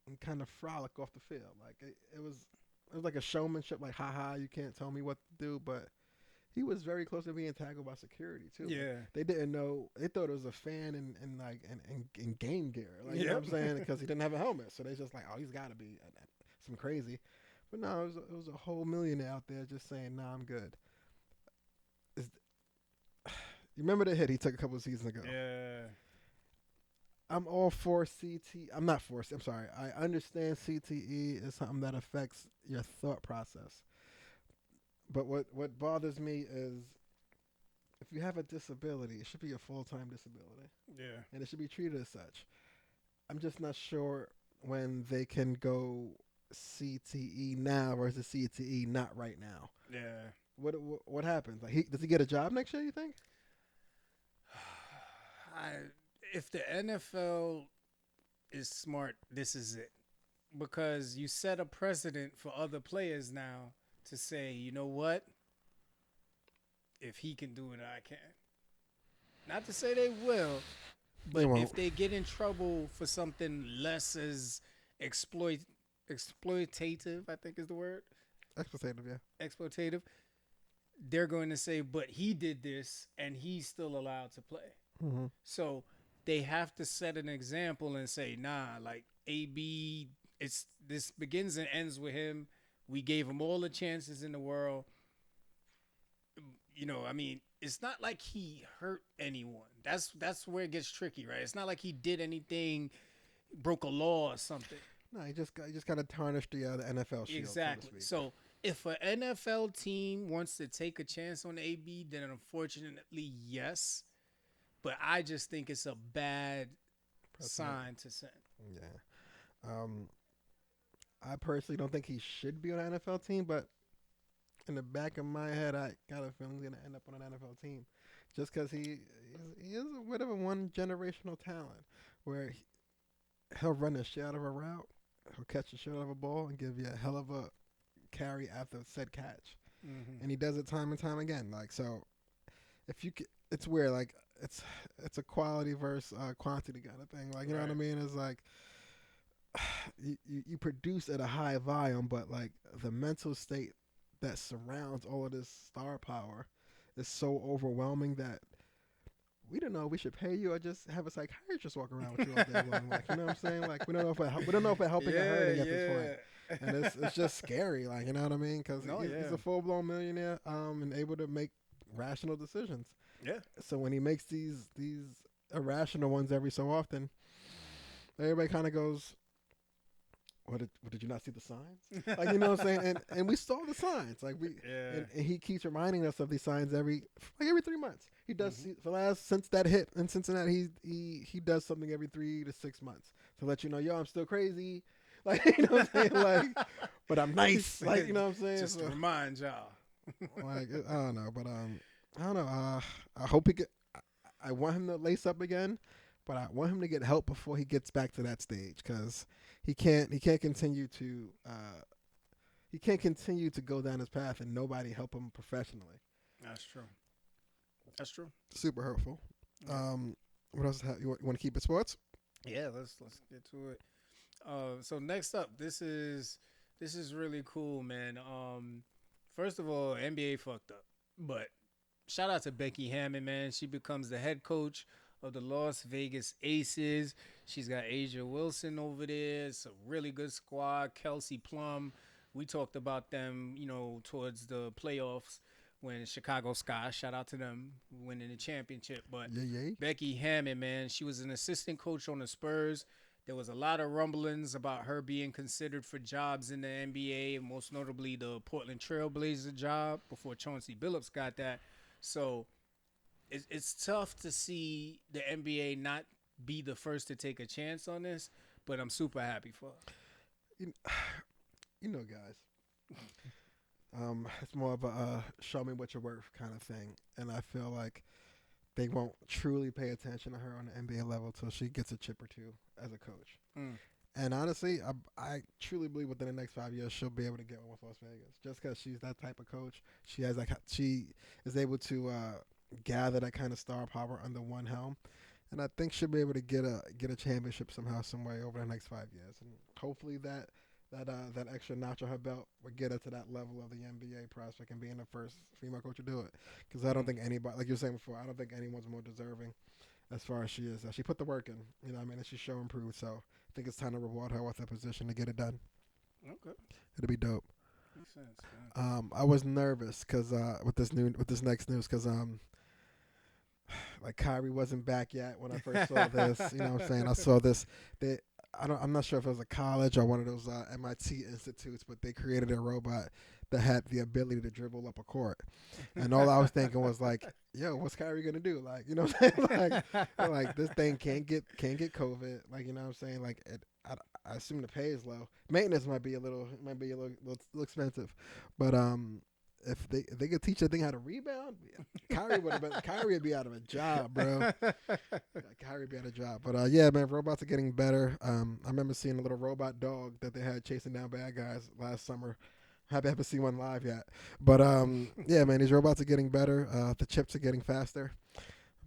and kind of frolic off the field. Like it was like a showmanship. Like, haha, you can't tell me what to do, but he was very close to being tackled by security too. Yeah. Like, they didn't know. They thought it was a fan in game gear. Like, you know what I'm saying? Because he didn't have a helmet, so they just like, oh, he's got to be some crazy. But no, it was a whole millionaire out there just saying, nah, I'm good. You remember the hit he took a couple of seasons ago? Yeah. I'm all for CT. I'm not for. I'm sorry. I understand CTE is something that affects your thought process. But what bothers me is if you have a disability, it should be a full-time disability. Yeah. And it should be treated as such. I'm just not sure when they can go CTE now versus CTE not right now. Yeah. What happens? Like, does he get a job next year, you think? If the NFL is smart, this is it. Because you set a precedent for other players now to say, you know what? If he can do it, I can. Not to say they will, but if they get in trouble for something less as exploitative, I think is the word. Exploitative, yeah. Exploitative. They're going to say, but he did this and he's still allowed to play. Mm-hmm. So they have to set an example and say, nah, like AB, this begins and ends with him. We gave him all the chances in the world. You know, I mean, it's not like he hurt anyone. That's where it gets tricky, right? It's not like he did anything, broke a law or something. No, he just kind of tarnished the NFL shield. Exactly. So if an NFL team wants to take a chance on AB, then unfortunately, yes. But I just think it's a bad sign to send. Yeah. I personally don't think he should be on an NFL team, but in the back of my head, I got a feeling he's going to end up on an NFL team. Just because he is a bit of a one-generational talent where he'll run the shit out of a route, he'll catch the shit out of a ball, and give you a hell of a carry after said catch. Mm-hmm. And he does it time and time again. Like, so if you it's weird. Like, it's a quality versus quantity kind of thing. Like, you know what I mean? It's like you produce at a high volume, but like the mental state that surrounds all of this star power is so overwhelming that we don't know if we should pay you or just have a psychiatrist walk around with you all day long. Like, you know what I'm saying? Like, we don't know if we're helping or hurting at this point. And it's just scary. Like, you know what I mean? Because he's a full-blown millionaire and able to make rational decisions. Yeah. So when he makes these irrational ones every so often, everybody kind of goes, What did you not see the signs? Like, you know what I'm saying? And we saw the signs. Like, and he keeps reminding us of these signs every 3 months. He does since that hit in Cincinnati. He does something every 3 to 6 months to let you know, yo, I'm still crazy. Like, you know what I'm saying? Like, but I'm nice. Like, you know what I'm saying? Just to remind y'all. Like, I don't know, but I don't know. I hope he get. I want him to lace up again, but I want him to get help before he gets back to that stage, because he can't continue to go down his path and nobody help him professionally. That's true. Super hurtful. What else? You want to keep it sports? Yeah, let's get to it. So next up, this is really cool, man. First of all, NBA fucked up, but shout out to Becky Hammond, man. She becomes the head coach of the Las Vegas Aces. She's got Asia Wilson over there. It's a really good squad. Kelsey Plum. We talked about them, towards the playoffs when Chicago Sky, shout out to them, winning the championship. But Becky Hammond, man, she was an assistant coach on the Spurs. There was a lot of rumblings about her being considered for jobs in the NBA, and most notably the Portland Trail Blazers job before Chauncey Billups got that. So it's tough to see the NBA not be the first to take a chance on this, but I'm super happy for her. You know, guys, It's more of a show me what you're worth kind of thing, and I feel like they won't truly pay attention to her on the NBA level till she gets a chip or two as a coach. Mm. And honestly, I truly believe within the next 5 years she'll be able to get one with Las Vegas, just because she's that type of coach. She is able to gather that kind of star power under one helm, and I think she'll be able to get a championship somehow, some way over the next 5 years, and hopefully that extra notch on her belt will get her to that level of the NBA prospect and being the first female coach to do it. Because I don't think anybody, like you were saying before, I don't think anyone's more deserving as far as she is. She put the work in, you know what I mean, and she's show improved. So I think it's time to reward her with a position to get it done. Okay. It'll be dope. Makes sense, man. I was nervous because with this next news because like Kyrie wasn't back yet when I first saw this. You know what I'm saying? I saw this. I'm not sure if it was a college or one of those MIT institutes, but they created a robot that had the ability to dribble up a court. And all I was thinking was like, yo, what's Kyrie gonna do? Like, you know what I'm saying? like this thing can't get COVID. Like, you know what I'm saying? Like I assume the pay is low. Maintenance might be a little expensive. But if they could teach that thing how to rebound, Kyrie would be out of a job, bro. Kyrie would be out of a job. But yeah, man, robots are getting better. I remember seeing a little robot dog that they had chasing down bad guys last summer. Haven't seen one live yet. But yeah, man, these robots are getting better. The chips are getting faster.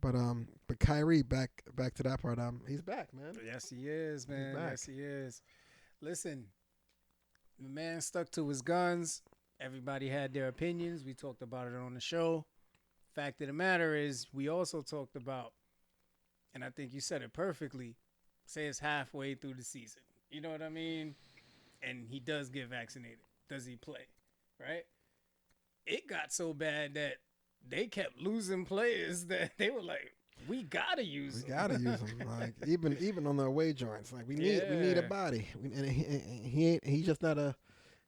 But Kyrie, back to that part. He's back, man. Yes, he is, man. Yes, he is. Listen, the man stuck to his guns. Everybody had their opinions. We talked about it on the show. Fact of the matter is, we also talked about, and I think you said it perfectly, say it's halfway through the season. You know what I mean? And he does get vaccinated. Does he play? Right? It got so bad that they kept losing players that they were like, we gotta use them. We gotta use them. Like even on the away joints, like we need a body. And he's just not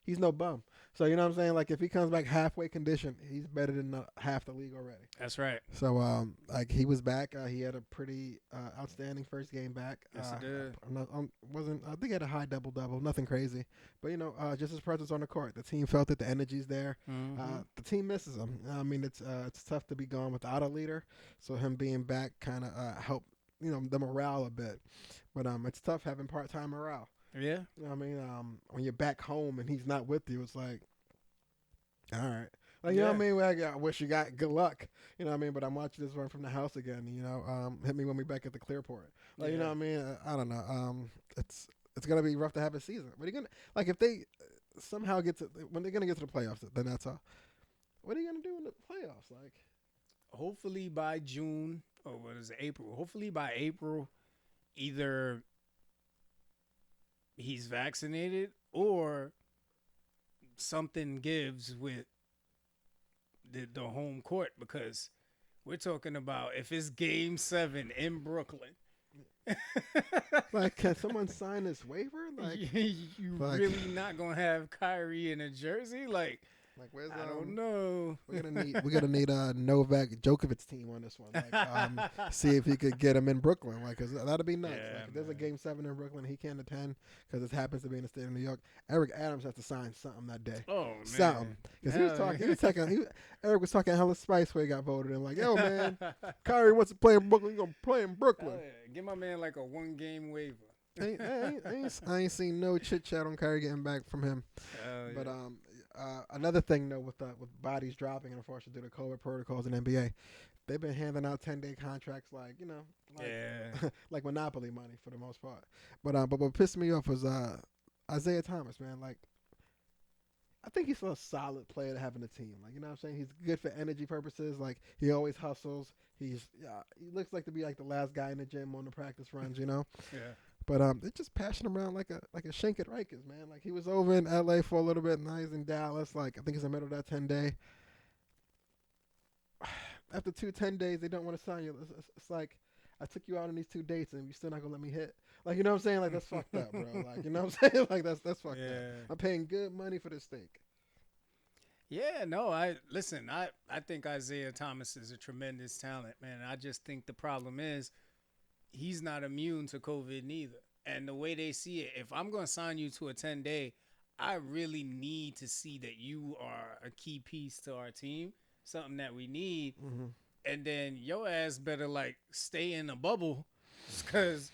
he's no bum. So you know what I'm saying? Like if he comes back halfway conditioned, he's better than half the league already. That's right. So like he was back. He had a pretty outstanding first game back. Yes, he did. I think he had a high double, nothing crazy. But you know, just his presence on the court, the team felt it. The energy's there. Mm-hmm. The team misses him. I mean, it's tough to be gone without a leader. So him being back kind of helped the morale a bit. But it's tough having part-time morale. Yeah. You know what I mean? When you're back home and he's not with you, it's like, all right. Like, you know what I mean? Like, I wish you got good luck. You know what I mean? But I'm watching this one from the house again. You know, hit me when we back at the Clearport. Like, you know what I mean? I don't know. It's gonna be rough to have a season. But like if they somehow when they're gonna get to the playoffs, then that's all. What are you gonna do in the playoffs? Like, hopefully by June or what is it, April? Hopefully by April, either he's vaccinated or something gives with the home court, because we're talking about if it's Game 7 in Brooklyn. Like, can someone sign this waiver? Like, you really not gonna have Kyrie in a jersey? Like where's I don't know. We're gonna need a Novak Djokovic's team on this one. Like, see if he could get him in Brooklyn. Like, 'cause that'd be nuts. Yeah, like, if there's a Game 7 in Brooklyn, he can't attend because it happens to be in the state of New York. Eric Adams has to sign something that day. Oh man, something. Because Eric was talking hella spice where he got voted in. Like, yo man, Kyrie wants to play in Brooklyn. He's gonna play in Brooklyn. Yeah. Give my man like a 1-game waiver. I ain't seen no chit chat on Kyrie getting back from him. But another thing though, with bodies dropping, and unfortunately due to COVID protocols in NBA, they've been handing out 10-day contracts like like Monopoly money for the most part. But what pissed me off was Isaiah Thomas, man. Like, I think he's a solid player to have in the team. Like, you know what I'm saying? He's good for energy purposes. Like, he always hustles. He looks like to be like the last guy in the gym on the practice runs, you know? Yeah. But they're just passing him around like a shank at Rikers, man. Like, he was over in LA for a little bit, now he's in Dallas. Like, I think he's in the middle of that 10-day. After 10 days, they don't want to sign you. It's like, I took you out on these 2 dates and you're still not gonna let me hit. Like, you know what I'm saying? Like, that's fucked up, bro. Like, you know what I'm saying? Like, that's fucked up. I'm paying good money for this steak. Yeah, no, I think Isaiah Thomas is a tremendous talent, man. I just think the problem is he's not immune to COVID neither. And the way they see it, if I'm going to sign you to a 10-day, I really need to see that you are a key piece to our team, something that we need. Mm-hmm. And then your ass better like stay in a bubble because,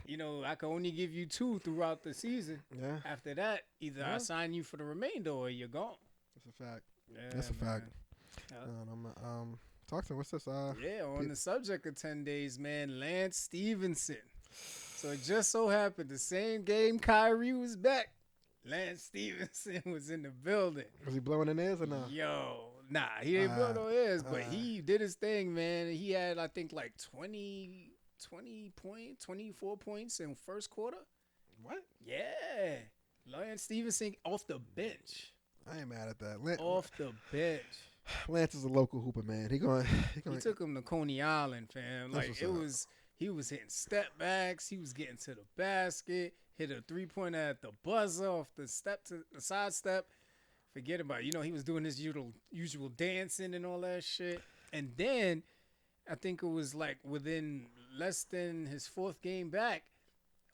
I can only give you 2 throughout the season. Yeah. After that, either I sign you for the remainder or you're gone. That's a fact. Yeah, That's a fact. Yeah. Talk to him. What's this? Yeah, on the subject of 10 days, man, Lance Stephenson. So it just so happened the same game Kyrie was back, Lance Stephenson was in the building. Was he blowing in ears or no? Yo, nah, he ain't blowing no ears, but he did his thing, man. He had, I think, like 24 points in first quarter. What? Yeah. Lance Stephenson off the bench. I ain't mad at that. Off the bench. Lance is a local hooper, man. He took him to Coney Island, fam. Like he was hitting step backs. He was getting to the basket. Hit a 3-pointer at the buzzer off the side step. Forget about it. He was doing his usual dancing and all that shit. And then I think it was like within less than his 4th game back,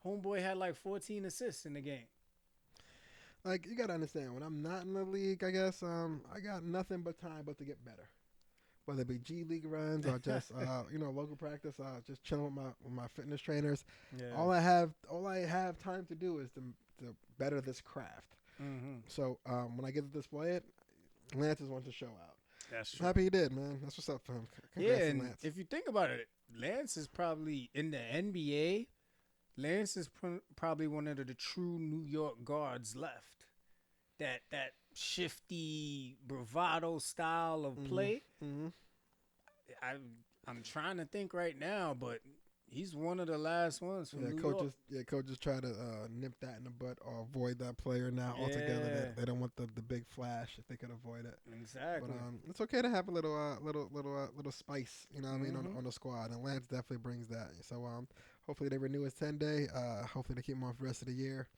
homeboy had like 14 assists in the game. Like, you got to understand, when I'm not in the league, I guess, I got nothing but time but to get better. Whether it be G League runs or just, local practice, just chilling with my fitness trainers. Yeah. All I have time to do is to better this craft. Mm-hmm. So when I get to display it, Lance is one to show out. That's true. I'm happy he did, man. That's what's up for him. Congrats to Lance. If you think about it, Lance is probably in the NBA. Lance is probably one of the true New York guards left. That shifty bravado style of play. Mm-hmm. I'm trying to think right now, but he's one of the last ones from New York. Coaches try to nip that in the butt or avoid that player now altogether. They don't want the big flash if they can avoid it. Exactly. But it's okay to have a little spice, you know what I mean, on the squad, and Lance definitely brings that. So hopefully they renew his 10-day. Hopefully they keep him on for the rest of the year.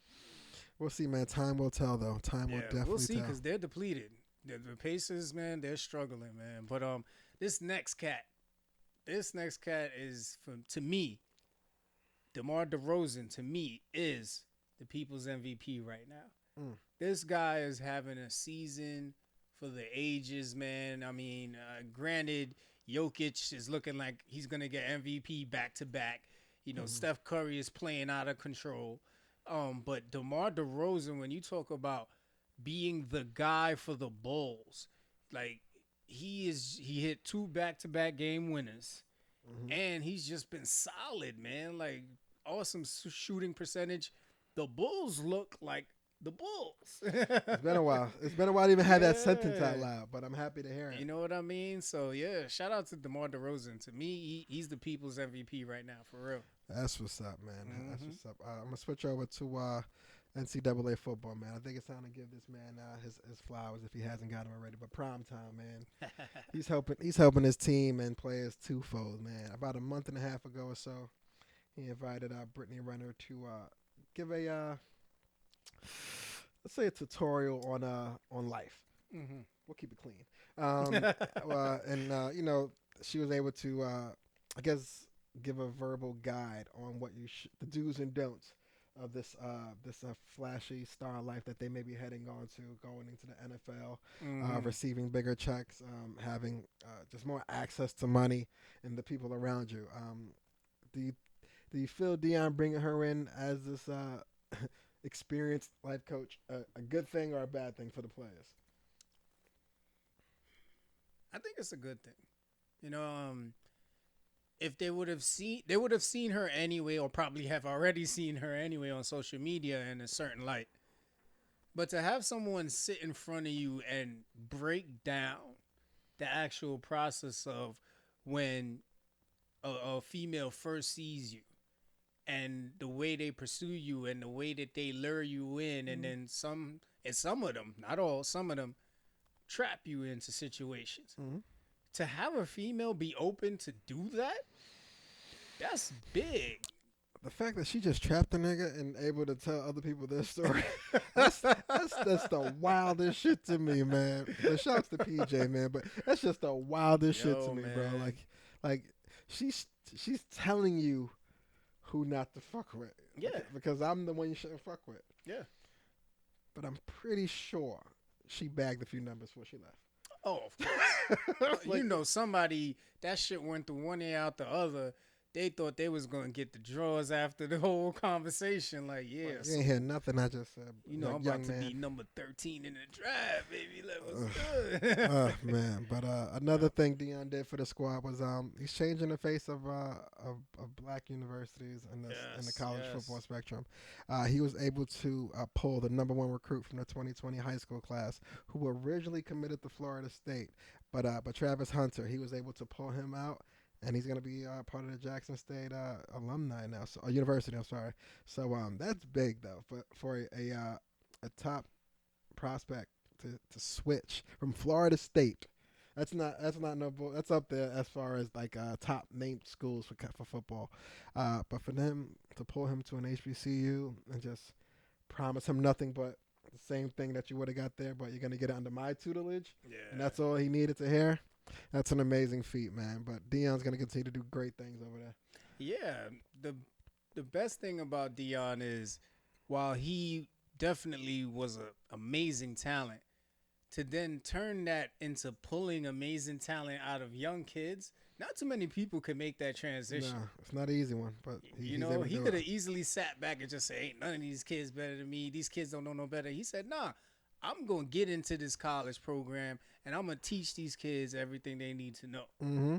We'll see, man. Time will tell, though. Time will definitely tell. We'll see, because they're depleted. The Pacers, man, they're struggling, man. But this next cat is, to me, Demar Derozan, to me, is the people's MVP right now. This guy is having a season for the ages, man. I mean, granted, Jokic is looking like he's going to get MVP back-to-back. Steph Curry is playing out of control. But DeMar DeRozan, when you talk about being the guy for the Bulls, like he hit 2 back-to-back game winners, and he's just been solid, man. Like awesome shooting percentage. The Bulls look like the Bulls. It's been a while. It's been a while to even have that sentence out loud, but I'm happy to hear it. You know what I mean? So yeah, shout out to DeMar DeRozan. To me, he's the people's MVP right now, for real. That's what's up, man. That's what's up. I'm gonna switch over to NCAA football, man. I think it's time to give this man his flowers if he hasn't got them already. But prime time, man. He's helping his team and players twofold, man. About a month and a half ago or so, he invited Britney Renner to give a let's say a tutorial on life. We'll keep it clean. And she was able to I guess give a verbal guide on what the do's and don'ts of this flashy star life that they may be heading on to, going into the NFL, receiving bigger checks, having just more access to money and the people around you. Do you feel Deion bringing her in as this experienced life coach a good thing or a bad thing for the players? I think it's a good thing. If they would have seen her anyway, or probably have already seen her anyway on social media in a certain light. But to have someone sit in front of you and break down the actual process of when a female first sees you, and the way they pursue you, and the way that they lure you in, and then some of them, not all, some of them trap you into situations. To have a female be open to do that, that's big. The fact that she just trapped a nigga and able to tell other people their story, that's the wildest shit to me, man. But shouts to PJ, man, but that's just the wildest shit to me, man. Bro. Like she's telling you who not to fuck with. Yeah. Because I'm the one you shouldn't fuck with. Yeah. but I'm pretty sure she bagged a few numbers before she left. Oh, of course. You know, somebody, that shit went through one ear out the other. They thought they was going to get the drawers after the whole conversation. Like, yeah. You ain't hear nothing I just said. You know, I'm about to be number 13 in the draft, baby. That was good. Oh, man. But another thing Deion did for the squad was he's changing the face of black universities in the college football spectrum. He was able to pull the number 1 recruit from the 2020 high school class who originally committed to Florida State. But Travis Hunter, he was able to pull him out. And he's going to be part of the Jackson State alumni now, university. I'm sorry. So that's big though for a top prospect to switch from Florida State. That's not no bull. That's up there as far as like top named schools for football. But for them to pull him to an HBCU and just promise him nothing but the same thing that you would have got there, but you're going to get it under my tutelage. Yeah. And that's all he needed to hear. That's an amazing feat, man. But Deion's going to continue to do great things over there. Yeah. The best thing about Deion is while he definitely was an amazing talent, to then turn that into pulling amazing talent out of young kids, not too many people can make that transition. No, it's not an easy one. But he could have easily sat back and just say, ain't none of these kids better than me. These kids don't know no better. He said, nah. I'm going to get into this college program, and I'm going to teach these kids everything they need to know. Mm-hmm.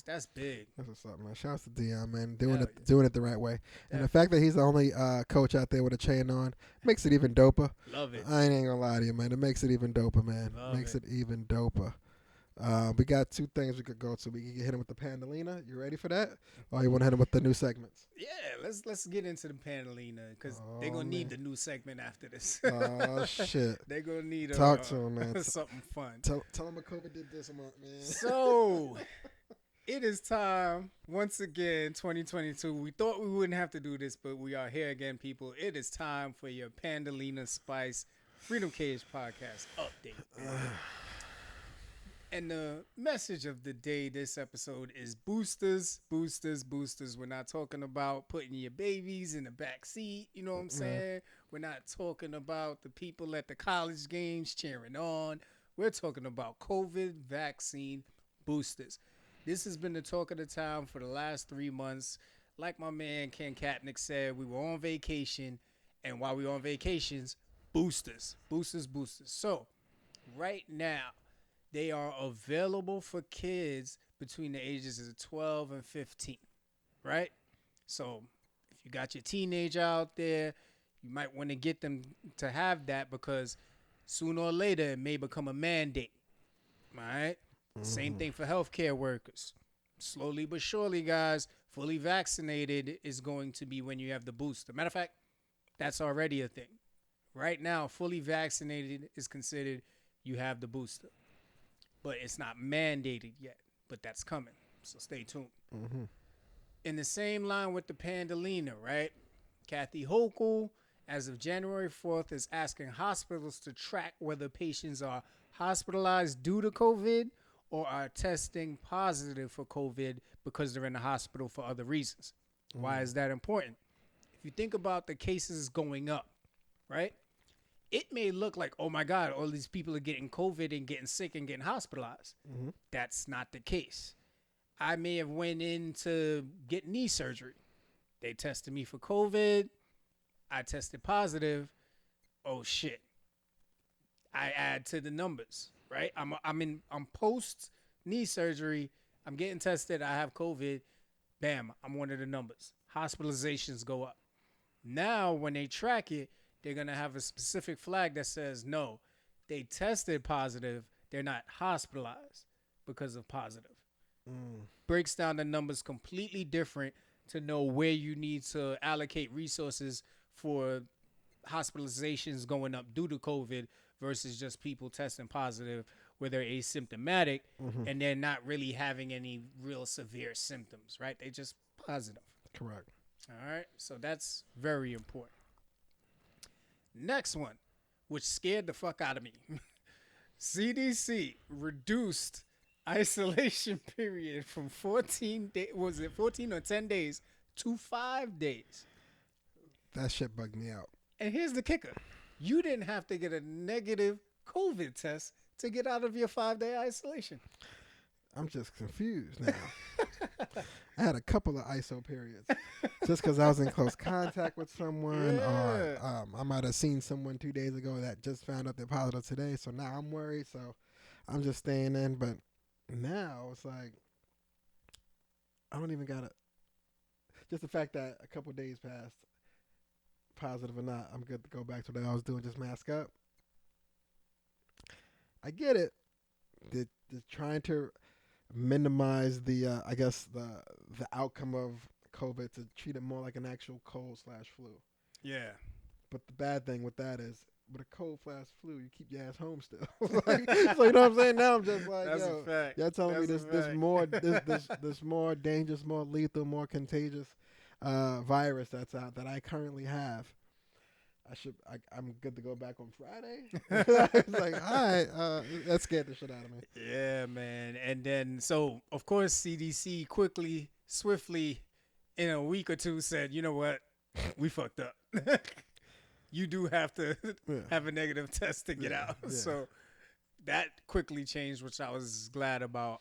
That's big. That's what's up, man. Shouts to Deion, man. Doing it the right way. And the fact that he's the only coach out there with a chain on makes it even doper. Love it. I ain't going to lie to you, man. It makes it even doper, man. Makes it even doper. We got 2 things we could go to. We can hit him with the Pandelina. You ready for that? Or you want to hit him with the new segments? Yeah, let's get into the Pandelina because they're going to need the new segment after this. Oh, shit. They're going to need Talk to him, man. Something fun. Tell him what COVID did this month, man. So, it is time, once again, 2022. We thought we wouldn't have to do this, but we are here again, people. It is time for your Pandelina Spice Freedom Cage podcast update. And the message of the day this episode is boosters, boosters, boosters. We're not talking about putting your babies in the back seat. You know what I'm saying? We're not talking about the people at the college games cheering on. We're talking about COVID vaccine boosters. This has been the talk of the town for the last 3 months. Like my man Ken Katnick said, we were on vacation. And while we were on vacations, boosters. So right now, they are available for kids between the ages of 12 and 15, right? So if you got your teenager out there, you might want to get them to have that because sooner or later it may become a mandate, all right? Same thing for healthcare workers. Slowly but surely, guys, fully vaccinated is going to be when you have the booster. Matter of fact, that's already a thing. Right now, fully vaccinated is considered you have the booster. But it's not mandated yet. But that's coming. So stay tuned. Mm-hmm. In the same line with the Pandelina, right? Kathy Hochul, as of January 4th, is asking hospitals to track whether patients are hospitalized due to COVID or are testing positive for COVID because they're in the hospital for other reasons. Why is that important? If you think about the cases going up, right? It may look like, oh my God, all these people are getting COVID and getting sick and getting hospitalized. Mm-hmm. That's not the case. I may have went in to get knee surgery. They tested me for COVID. I tested positive. Oh shit. I add to the numbers, right? I'm post knee surgery. I'm getting tested. I have COVID. Bam, I'm one of the numbers. Hospitalizations go up. Now, when they track it, they're going to have a specific flag that says, no, they tested positive. They're not hospitalized because of positive. Breaks down the numbers completely different to know where you need to allocate resources for hospitalizations going up due to COVID versus just people testing positive where they're asymptomatic and they're not really having any real severe symptoms, right? They're just positive. Correct. All right. So that's very important. Next one, which scared the fuck out of me. CDC reduced isolation period from 14 days, was it 14 or 10 days, to 5 days. That shit bugged me out. And here's the kicker. You didn't have to get a negative COVID test to get out of your 5-day isolation. I'm just confused now. I had a couple of ISO periods just because I was in close contact with someone, or I might have seen someone 2 days ago that just found out they're positive today. So now I'm worried. So I'm just staying in. But now it's like I don't even gotta. Just the fact that a couple days passed, positive or not, I'm good to go back to what I was doing. Just mask up. I get it. The trying to minimize the I guess the outcome of COVID to treat it more like an actual cold/flu. Yeah. But the bad thing with that is with a cold/flu, you keep your ass home still. Like, so you know what I'm saying? Now I'm just like, That's yo, a fact. y'all telling me That's a this fact. more this more dangerous, more lethal, more contagious virus that's out that I currently have. I'm good to go back on Friday. It's like, all right, that scared the shit out of me. Yeah, man. And then, so of course, CDC quickly, swiftly, in a week or two, said, you know what, we fucked up. You do have to have a negative test to get out. Yeah. So that quickly changed, which I was glad about.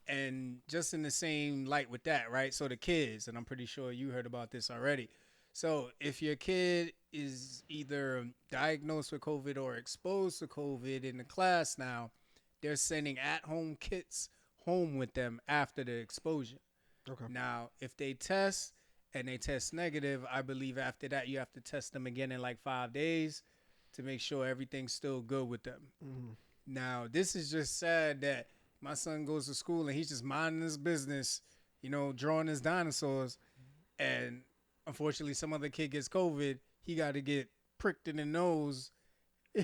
And just in the same light with that, right? So the kids, and I'm pretty sure you heard about this already. So if your kid is either diagnosed with COVID or exposed to COVID in the class now, they're sending at-home kits home with them after the exposure. Okay. Now, if they test and they test negative, I believe after that you have to test them again in like 5 days to make sure everything's still good with them. Mm-hmm. Now, this is just sad that my son goes to school and he's just minding his business, drawing his dinosaurs, and unfortunately, some other kid gets COVID. He got to get pricked in the nose,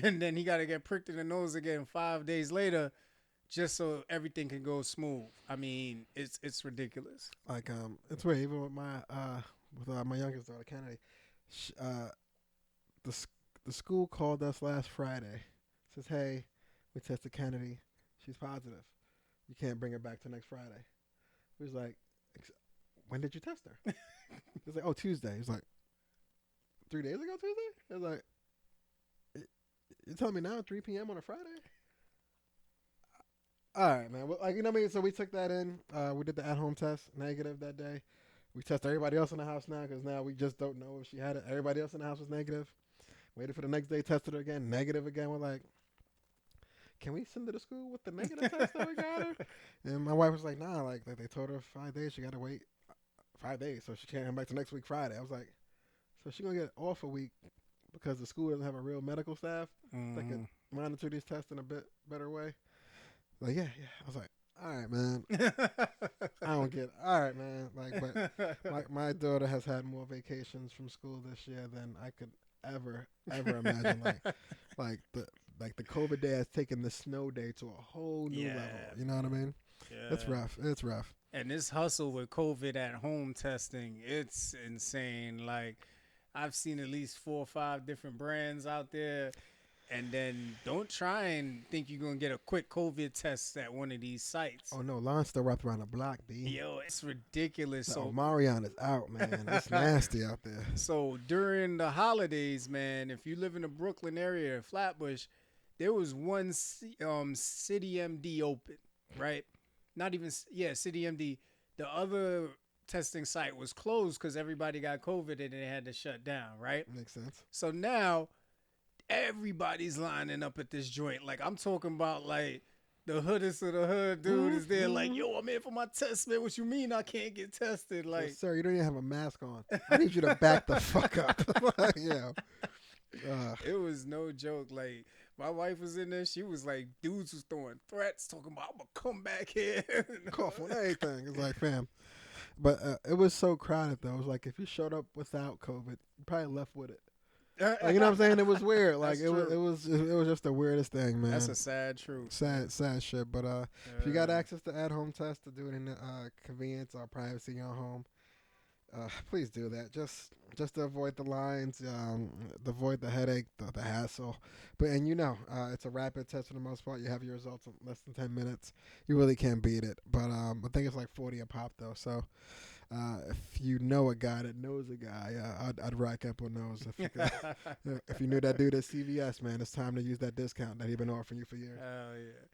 and then he got to get pricked in the nose again 5 days later, just so everything can go smooth. I mean, it's ridiculous. Like it's weird. Even with my youngest daughter, Kennedy, the school called us last Friday. Says, hey, we tested Kennedy. She's positive. You can't bring her back till next Friday. We was like, when did you test her? He was like, oh, Tuesday. He was like, 3 days ago Tuesday? He was like, you telling me now 3 p.m. on a Friday? All right, man. Well, like, you know what I mean? So we took that in. We did the at-home test, negative that day. We tested everybody else in the house now because now we just don't know if she had it. Everybody else in the house was negative. Waited for the next day, tested her again, negative again. We're like, can we send her to school with the negative test that we got her? And my wife was like, nah, like they told her 5 days. She got to wait 5 days, so she can't come back to next week Friday. I was like, so she going to get off a week because the school doesn't have a real medical staff that can monitor these tests in a bit better way. Like, yeah. I was like, all right, man. I don't get it. All right, man. Like, but my daughter has had more vacations from school this year than I could ever imagine. Like the COVID day has taken the snow day to a whole new level. You know what I mean? Yeah. It's rough. And this hustle with COVID at home testing, it's insane. Like, I've seen at least 4 or 5 different brands out there. And then don't try and think you're going to get a quick COVID test at one of these sites. Oh, no. Line's still wrapped around the block, B. Yo, it's ridiculous. So Marion is out, man. It's nasty out there. So during the holidays, man, if you live in the Brooklyn area or Flatbush, there was one City MD open, right? Not even, City MD. The other testing site was closed because everybody got COVID and they had to shut down, right? Makes sense. So now everybody's lining up at this joint. Like, I'm talking about, like, the hoodest of the hood dude is there like, yo, I'm in for my test, man. What you mean I can't get tested? Like, well, sir, you don't even have a mask on. I need you to back the fuck up. Yeah. It was no joke. Like, my wife was in there. She was like, dudes was throwing threats, talking about, I'm going to come back here. Cough on everything. It's like, fam. But it was so crowded, though. It was like if you showed up without COVID, you probably left with it. Like, you know what I'm saying? It was weird. Like it was just the weirdest thing, man. That's a sad truth. Sad shit. But if you got access to at-home tests to do it in the convenience or privacy in your home, please do that. Just to avoid the lines, to avoid the headache, the hassle. But it's a rapid test for the most part. You have your results in less than 10 minutes. You really can't beat it. But I think it's like $40 a pop though. So If you know a guy that knows a guy, I'd rack up on those. If you knew that dude at CVS, man, it's time to use that discount that he's been offering you for years. Hell yeah.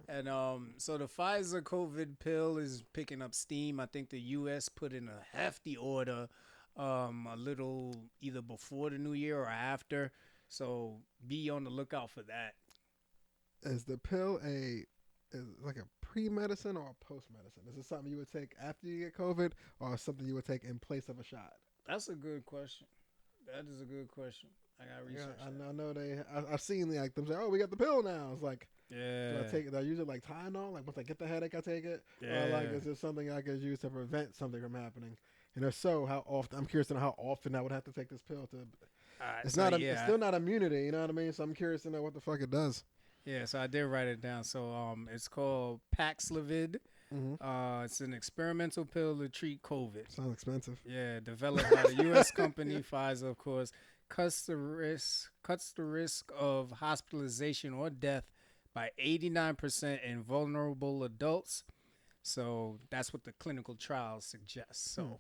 And so the Pfizer COVID pill is picking up steam. I think the U.S. put in a hefty order, a little either before the new year or after. So be on the lookout for that. Is the pill like a pre-medicine or a post-medicine? Is it something you would take after you get COVID, or something you would take in place of a shot? That's a good question. That is a good question. I got research. I know I've seen like them say, "Oh, we got the pill now." It's like, yeah. do I take it? Do I use it like Tylenol? Like once I get the headache, I take it. Yeah. Or like, is there something I could use to prevent something from happening? And if so, how often? I'm curious to know how often I would have to take this pill to. It's still not immunity. You know what I mean? So I'm curious to know what the fuck it does. Yeah, so I did write it down. So it's called Paxlovid. Mm-hmm. It's an experimental pill to treat COVID. Sounds expensive. Yeah, developed by the U.S. company Pfizer, of course. Cuts the risk of hospitalization or death by 89% in vulnerable adults. So that's what the clinical trials suggest. So,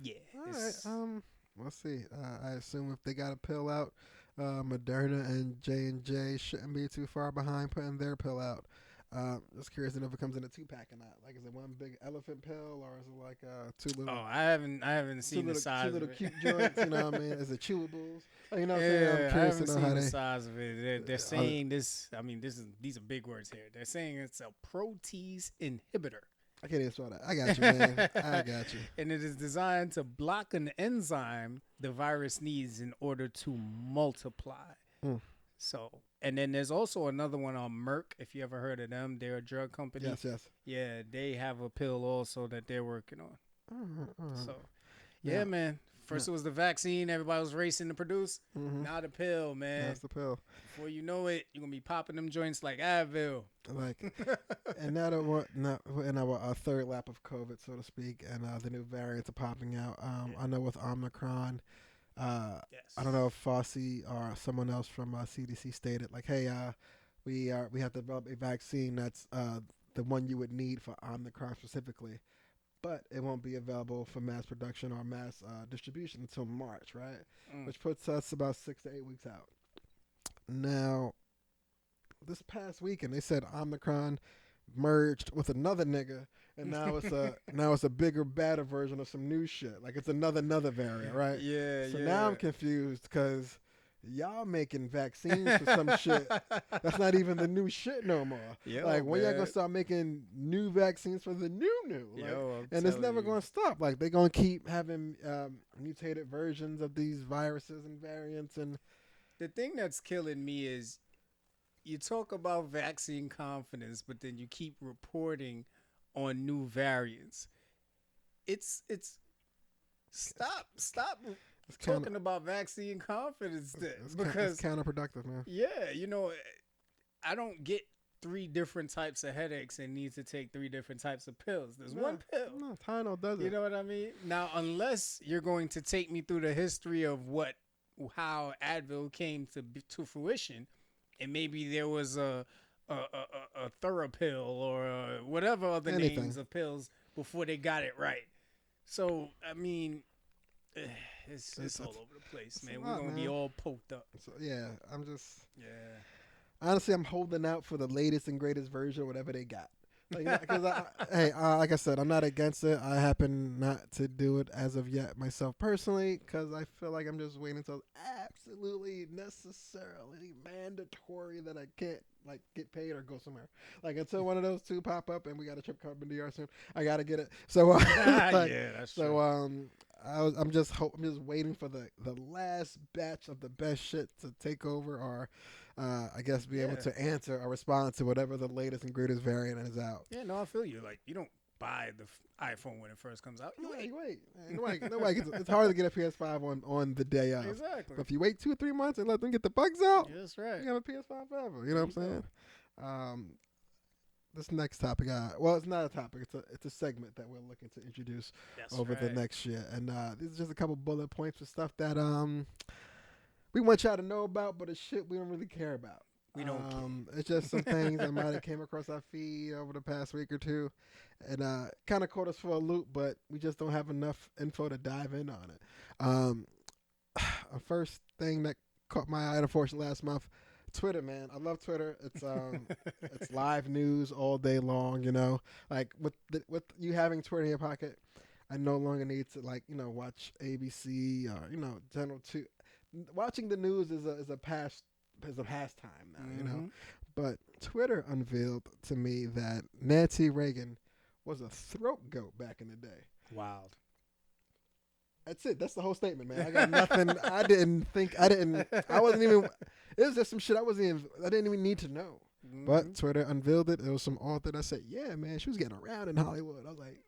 yeah. All right. We'll see. I assume if they got a pill out, Moderna and J&J shouldn't be too far behind putting their pill out. Just curious to know if it comes in a 2-pack or not. Like, is it one big elephant pill, or is it like two little? Oh, I haven't seen the size. Two little of it. cute joints. You know what I mean? Is it chewables? You know what I'm yeah, saying? I'm curious I haven't to know seen how the size of it. They're saying this. I mean, these are big words here. They're saying it's a protease inhibitor. I can't even spell that. I got you, man. I got you. And it is designed to block an enzyme the virus needs in order to multiply. So, and then there's also another one on Merck. If you ever heard of them, they're a drug company. Yes. Yeah, they have a pill also that they're working on. So, yeah, man. First it was the vaccine everybody was racing to produce. Now the pill, man. That's the pill. Before you know it, you're going to be popping them joints like Advil. Like, and now that we're in our third lap of COVID, so to speak, and the new variants are popping out. I know with Omicron, yes. I don't know if Fossey or someone else from CDC stated, like, hey, we have to develop a vaccine that's the one you would need for Omicron specifically. But it won't be available for mass production or mass distribution until March, right? Which puts us about 6 to 8 weeks out. Now, this past weekend, they said Omicron merged with another nigga, and now it's a bigger, badder version of some new shit. Like it's another variant, right? Yeah. So now I'm confused because y'all making vaccines for some shit that's not even the new shit no more. Like when y'all gonna start making new vaccines for the new? Like, and it's never gonna stop. Like they gonna keep having mutated versions of these viruses and variants. And the thing that's killing me is you talk about vaccine confidence, but then you keep reporting on new variants. It's stop. It's talking about vaccine confidence then, because it's counterproductive, man. Yeah, I don't get 3 different types of headaches and need to take 3 different types of pills. There's one pill. No, Tylenol does it. You know what I mean? Now, unless you're going to take me through the history of how Advil came to fruition, and maybe there was a Therapill or whatever other names of pills before they got it right. So, I mean, it's all over the place, man. We're going to be all poked up. So, yeah, honestly, I'm holding out for the latest and greatest version of whatever they got. Like, like I said, I'm not against it. I happen not to do it as of yet myself personally, because I feel like I'm just waiting until absolutely necessarily mandatory that I can't get paid or go somewhere. Like until one of those 2 pop up and we got a trip coming to DR soon, I gotta get it. So yeah, that's true. So I'm just waiting for the last batch of the best shit to take over, or I guess be able to answer or respond to whatever the latest and greatest variant is out. Yeah, no, I feel you. Like you don't buy the iPhone when it first comes out. You wait. Nobody it's hard to get a PS5 on the day of. Exactly. But if you wait 2 or 3 months and let them get the bugs out, that's right. You have a PS5 forever. You know what I'm saying? This next topic, it's not a topic. It's a segment that we're looking to introduce over the next year, and this is just a couple bullet points for stuff that we want y'all to know about, but it's shit we don't really care about. We don't care. It's just some things that might have came across our feed over the past week or two, and kind of caught us for a loop, but we just don't have enough info to dive in on it. A first thing that caught my eye, unfortunately, last month, Twitter, man. I love Twitter. It's it's live news all day long. You know, like with you having Twitter in your pocket, I no longer need to watch ABC or Channel 2. Watching the news is a pastime now. You know, but Twitter unveiled to me that Nancy Reagan was a throat goat back in the day. Wild. That's it. That's the whole statement, man. I got nothing. I wasn't even. It was just some shit I didn't even need to know. But Twitter unveiled it. It was some author that said, "Yeah, man, she was getting around in Hollywood." I was like,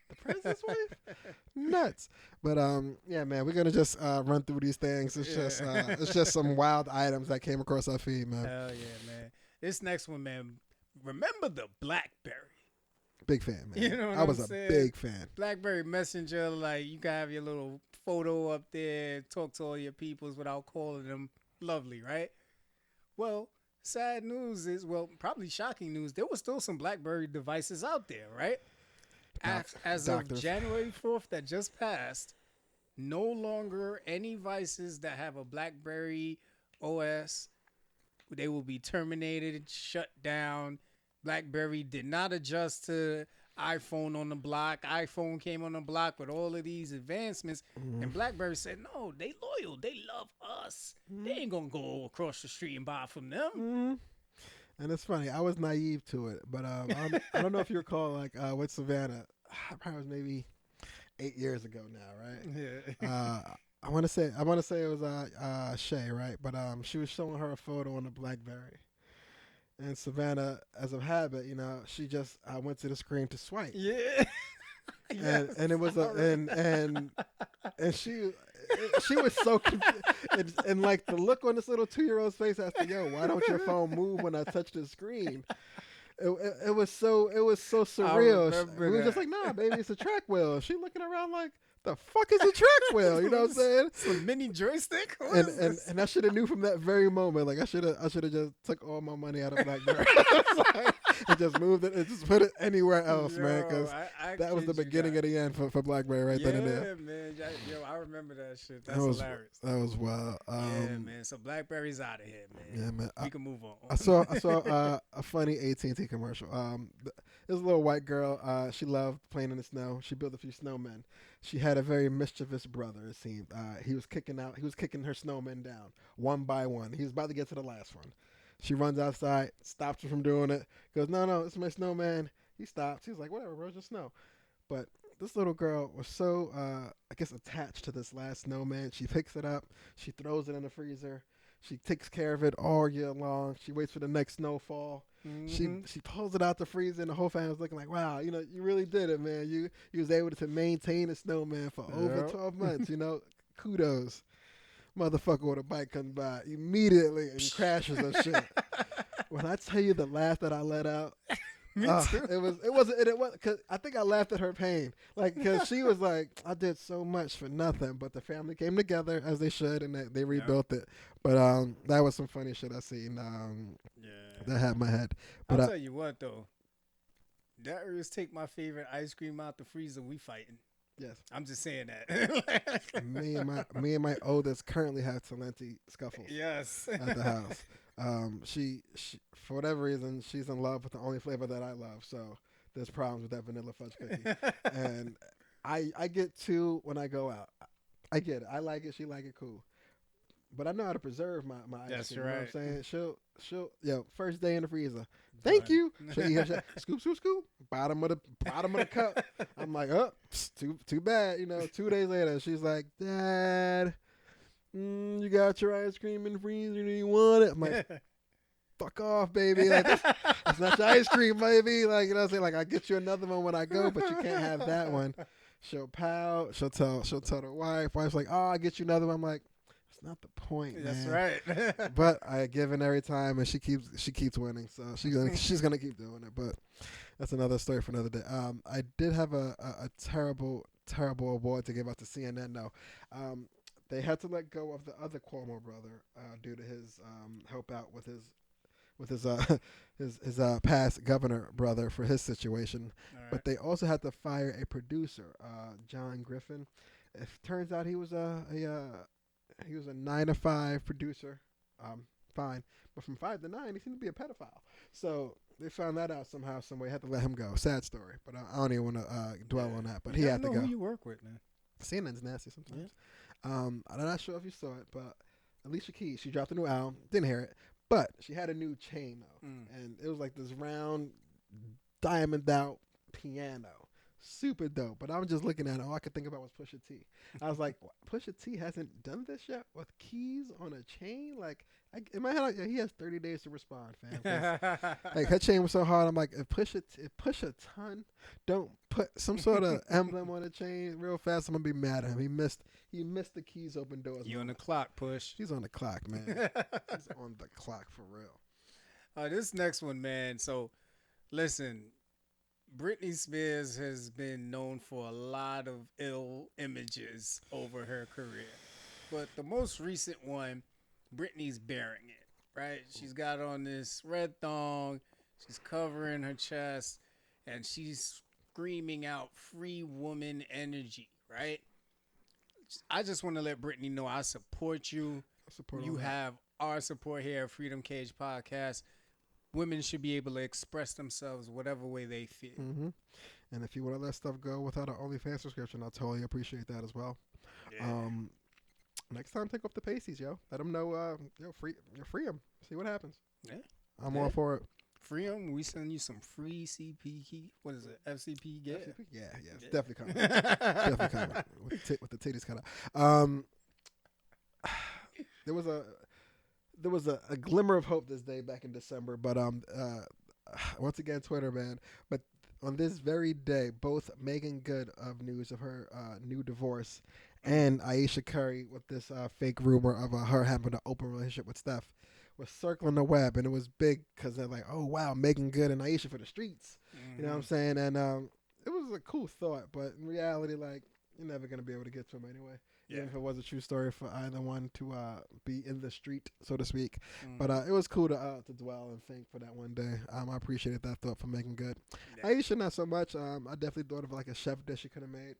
"The president's wife? Nuts!" But yeah, man, we're gonna just run through these things. It's just some wild items that came across our feed, man. Hell yeah, man. This next one, man. Remember the BlackBerry? Big fan, man. You know what I was I'm a saying? big fan. BlackBerry Messenger, like you can have your little photo up there, talk to all your peoples without calling them. Lovely, right? Well, sad news is, probably shocking news. There were still some BlackBerry devices out there, right? As of January 4th that just passed, no longer any devices that have a BlackBerry OS. They will be terminated, shut down. BlackBerry did not adjust to iPhone on the block. iPhone came on the block with all of these advancements. And BlackBerry said, no, they loyal. They love us. They ain't going to go across the street and buy from them. And it's funny. I was naive to it. But I don't know if you recall, with Savannah, probably was maybe 8 years ago now, right? Yeah. I want to say it was Shay, right? But she was showing her a photo on the BlackBerry. And Savannah, as a habit, she just went to the screen to swipe. Yeah. And it was and she was so confused. And like the look on this little 2-year-old's face after, why don't your phone move when I touch the screen? It was so surreal. We were just like, nah, baby, it's a track wheel. She looking around like, the fuck is a track wheel? You know what I'm saying? It's a mini joystick. And I should have knew from that very moment. Like I should have just took all my money out of BlackBerry and just moved it and just put it anywhere else, man. Because that was the beginning of the end for BlackBerry right then and there. Yeah, man. I remember that shit. That's hilarious. That was wild. Yeah, man. So BlackBerry's out of here, man. Yeah, man. We can move on. I saw a funny AT&T commercial. There's a little white girl. She loved playing in the snow. She built a few snowmen. She had a very mischievous brother, it seemed. He was kicking her snowmen down one by one. He was about to get to the last one. She runs outside, stops her from doing it. Goes, no, it's my snowman. He stops. He's like, whatever, bro, just snow. But this little girl was so, attached to this last snowman. She picks it up. She throws it in the freezer. She takes care of it all year long. She waits for the next snowfall. She pulls it out the freezer, and the whole family was looking like, wow, you really did it, man. You was able to maintain a snowman for over 12 months, Kudos. Motherfucker with a bike comes by immediately and crashes her shit. When I tell you the laugh that I let out, Me too. It wasn't cause I think I laughed at her pain, because she was like, I did so much for nothing, but the family came together as they should, and they rebuilt it. But that was some funny shit I seen. That had my head. But I'll tell you what though, Darius take my favorite ice cream out the freezer. We fighting. Yes, I'm just saying that. me and my oldest currently have Talenti scuffles. Yes, at the house. She for whatever reason, she's in love with the only flavor that I love. So there's problems with that vanilla fudge cookie. And I get two when I go out. I get it. I like it. She like it. Cool. But I know how to preserve my ice That's cream. right. You know what I'm saying? She'll first day in the freezer. Thank you. She'll eat her shit. Scoop, scoop, scoop. Bottom of the cup. I'm like, too bad. 2 days later, she's like, Dad, you got your ice cream in the freezer. Do you want it? I'm like, fuck off, baby. Like, that's not your ice cream, baby. Like, what I'm saying? Like, I'll get you another one when I go, but you can't have that one. She'll pout. She'll tell her wife. Wife's like, oh, I'll get you another one. I'm like, that's not the point, man. That's right. But I give in every time, and she keeps winning. So she's gonna keep doing it. But that's another story for another day. I did have a terrible award to give out to CNN. Now, they had to let go of the other Cuomo brother due to his help out with his past governor brother for his situation. All But right. they also had to fire a producer, John Griffin. It turns out he was a 9 to 5 producer. Fine, but from 5 to 9, he seemed to be a pedophile. So they found that out somehow, some way. Had to let him go. Sad story, but I don't even want to dwell on that. But You he gotta had to know go. who you work with, man. CNN's nasty sometimes. I'm not sure if you saw it, but Alicia Keys, she dropped a new album. Didn't hear it, but she had a new chain though, and it was like this round, diamond out piano. Super dope. But I'm just looking at it. All I could think about was Pusha T. I was like, Pusha T hasn't done this yet with keys on a chain? Like, in my head, he has 30 days to respond, fam. Like, her chain was so hard. I'm like, if Pusha Ton don't put some sort of emblem on the chain real fast, I'm going to be mad at him. He missed the keys open doors. You on the clock, Push. He's on the clock, man. He's on the clock for real. This next one, man. So, listen, Britney Spears has been known for a lot of ill images over her career. But the most recent one, Britney's bearing it, right? She's got on this red thong, she's covering her chest, and she's screaming out free woman energy, right? I just want to let Britney know I support you. You have our support here at Freedom Cage Podcast. Women should be able to express themselves whatever way they feel. Mm-hmm. And if you want to let stuff go without an OnlyFans subscription, I totally appreciate that as well. Yeah. Next time, take off the pasties, yo. Let them know, free them. See what happens. Yeah. I'm all for it. Free them. We send you some free CP key. What is it? FCP? Yeah. FCP? Yeah. It's definitely coming. Definitely coming. With the titties cut out. There was a glimmer of hope this day back in December, but once again, Twitter, man. But on this very day, both Megan Good of news of her new divorce and Ayesha Curry with this fake rumor of her having an open relationship with Steph was circling the web, and it was big because they're like, oh wow, Megan Good and Ayesha for the streets. You know what I'm saying? And it was a cool thought, but in reality, like, you're never gonna be able to get to them anyway. Yeah. Even if it was a true story for either one to be in the street, so to speak. But it was cool to dwell and think for that one day. I appreciated that thought for Megan Good. Yeah. Aisha, not so much. I definitely thought of like a chef dish she could have made,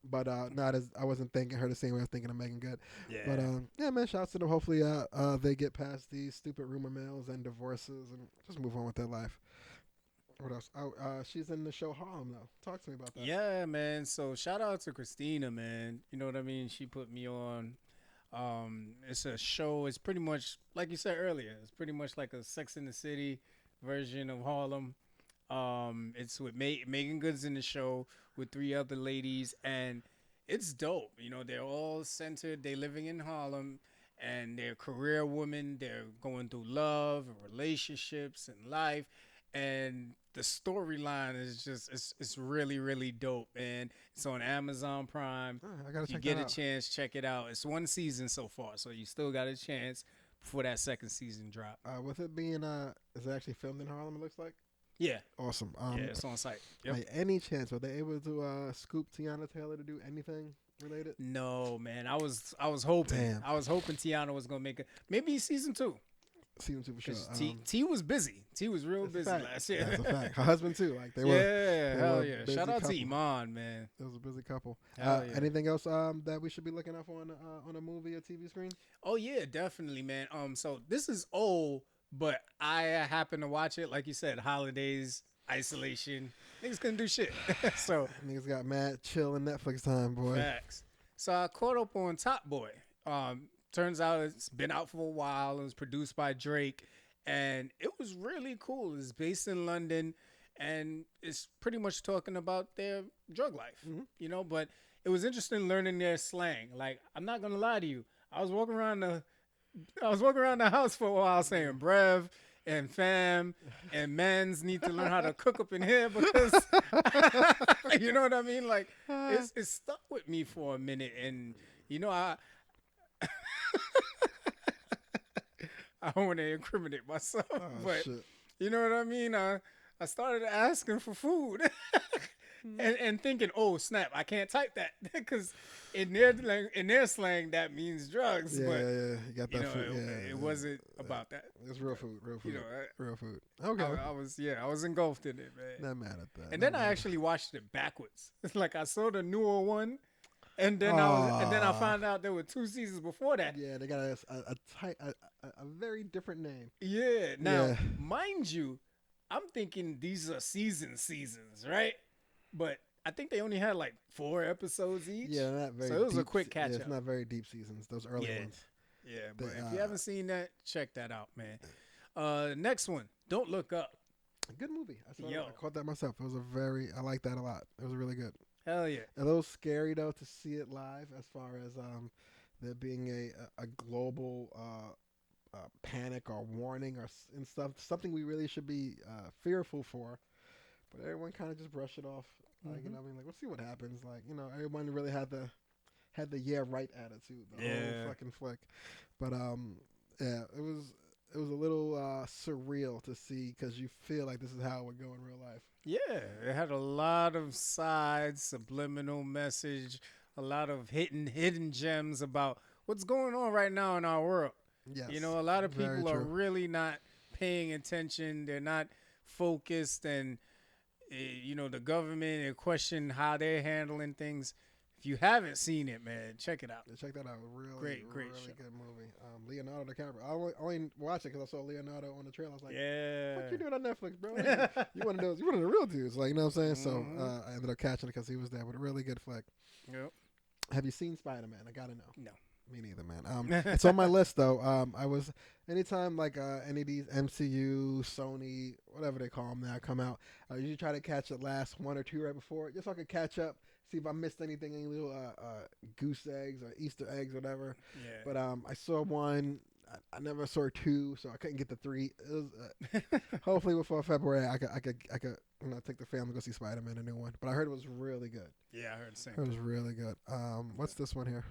but not as I wasn't thinking her the same way I was thinking of Megan Good. Yeah. But yeah, man, shouts to them. Hopefully, they get past these stupid rumor mills and divorces and just move on with their life. What else? Oh, she's in the show Harlem though. Talk to me about that. Yeah, man. So shout out to Christina, man. You know what I mean? She put me on. It's a show. It's pretty much like you said earlier. It's pretty much like a Sex in the City version of Harlem. It's with Megan Good's in the show with 3 other ladies, and it's dope. You know, they're all centered. They're living in Harlem, and they're career women. They're going through love and relationships and life, and the storyline is just it's really, really dope, and it's on Amazon Prime. I gotta If you check get that a out. chance, check it out. It's 1 season so far, so you still got a chance before that 2nd season drop. With it being is it actually filmed in Harlem? It looks like. Yeah, Awesome. yeah, it's on site. Yep. Like, any chance were they able to scoop Tiana Taylor to do anything related? No, man, I was hoping. Damn. I was hoping Tiana was gonna make it. Maybe season 2. Season 2 for sure. 'Cause T was busy. T was real busy last year. That's a fact. Her husband too. Like they were. Yeah, hell were yeah. busy Shout out couple. to Iman, man. It was a busy couple. Hell yeah. Anything else that we should be looking out for on a movie or TV screen? Oh yeah, definitely, man. So this is old, but I happen to watch it. Like you said, holidays, isolation, niggas couldn't do shit. So Niggas got mad chill and Netflix time, boy. facts. So I caught up on Top Boy. Turns out it's been out for a while. It was produced by Drake, and it was really cool. It's based in London, and it's pretty much talking about their drug life, you know. But it was interesting learning their slang. Like, I'm not gonna lie to you, I was walking around the house for a while saying "brev" and "fam" and "mans" need to learn how to cook up in here because you know what I mean. Like, it's stuck with me for a minute, and you know I don't want to incriminate myself, but Shit. you know what I mean? I started asking for food. and thinking, oh snap, I can't type that because in their slang that means drugs. Yeah, But you got that food. it wasn't about that. It's real food, real food. I Okay, I was engulfed in it, man. not mad at that. And then I actually watched it backwards. It's like I saw the newer one, and then I found out there were 2 seasons before that. Yeah, they got a very different name. Yeah. Now, mind you, I'm thinking these are seasons, right? But I think they only had like 4 episodes each. Yeah, not very. So it was deep, a quick catch up. It's not very deep seasons. Those early ones. Yeah, but if you haven't seen that, check that out, man. Next one, Don't Look Up. Good movie. I caught that myself. It was I like that a lot. It was really good. Hell yeah. A little scary though to see it live, as far as there being a global panic or warning and stuff. Something we really should be fearful for. But everyone kind of just brushed it off. Like, I mean, like, we'll see what happens. Like, everyone really had the yeah right attitude the whole fucking flick. But yeah, it was a little surreal to see, because you feel like this is how it would go in real life. Yeah, it had a lot of sides, subliminal message, a lot of hidden gems about what's going on right now in our world. Yes, a lot of people are really not paying attention. They're not focused, and the government and question how they're handling things. If you haven't seen it, man, check it out. Yeah, check that out. Really great really show. Good movie. Leonardo DiCaprio. I only watched it because I saw Leonardo on the trailer. I was like, yeah, what you doing on Netflix, bro? You one of the real dudes. Like, you know what I'm saying? So I ended up catching it because he was there with a really good flick. Yep. Have you seen Spider-Man? I gotta know. No. Me neither, man. It's on my list though. Anytime like any of these MCU, Sony, whatever they call them now, come out, I usually try to catch the last 1 or 2 right before, just so I could catch up, see if I missed anything, any little goose eggs or Easter eggs, or whatever. Yeah. But I saw 1. I never saw 2, so I couldn't get the 3. It was, hopefully before February, I could take the family to go see Spider-Man, a new one. But I heard it was really good. Yeah, I heard the same. It was really good. What's this one here?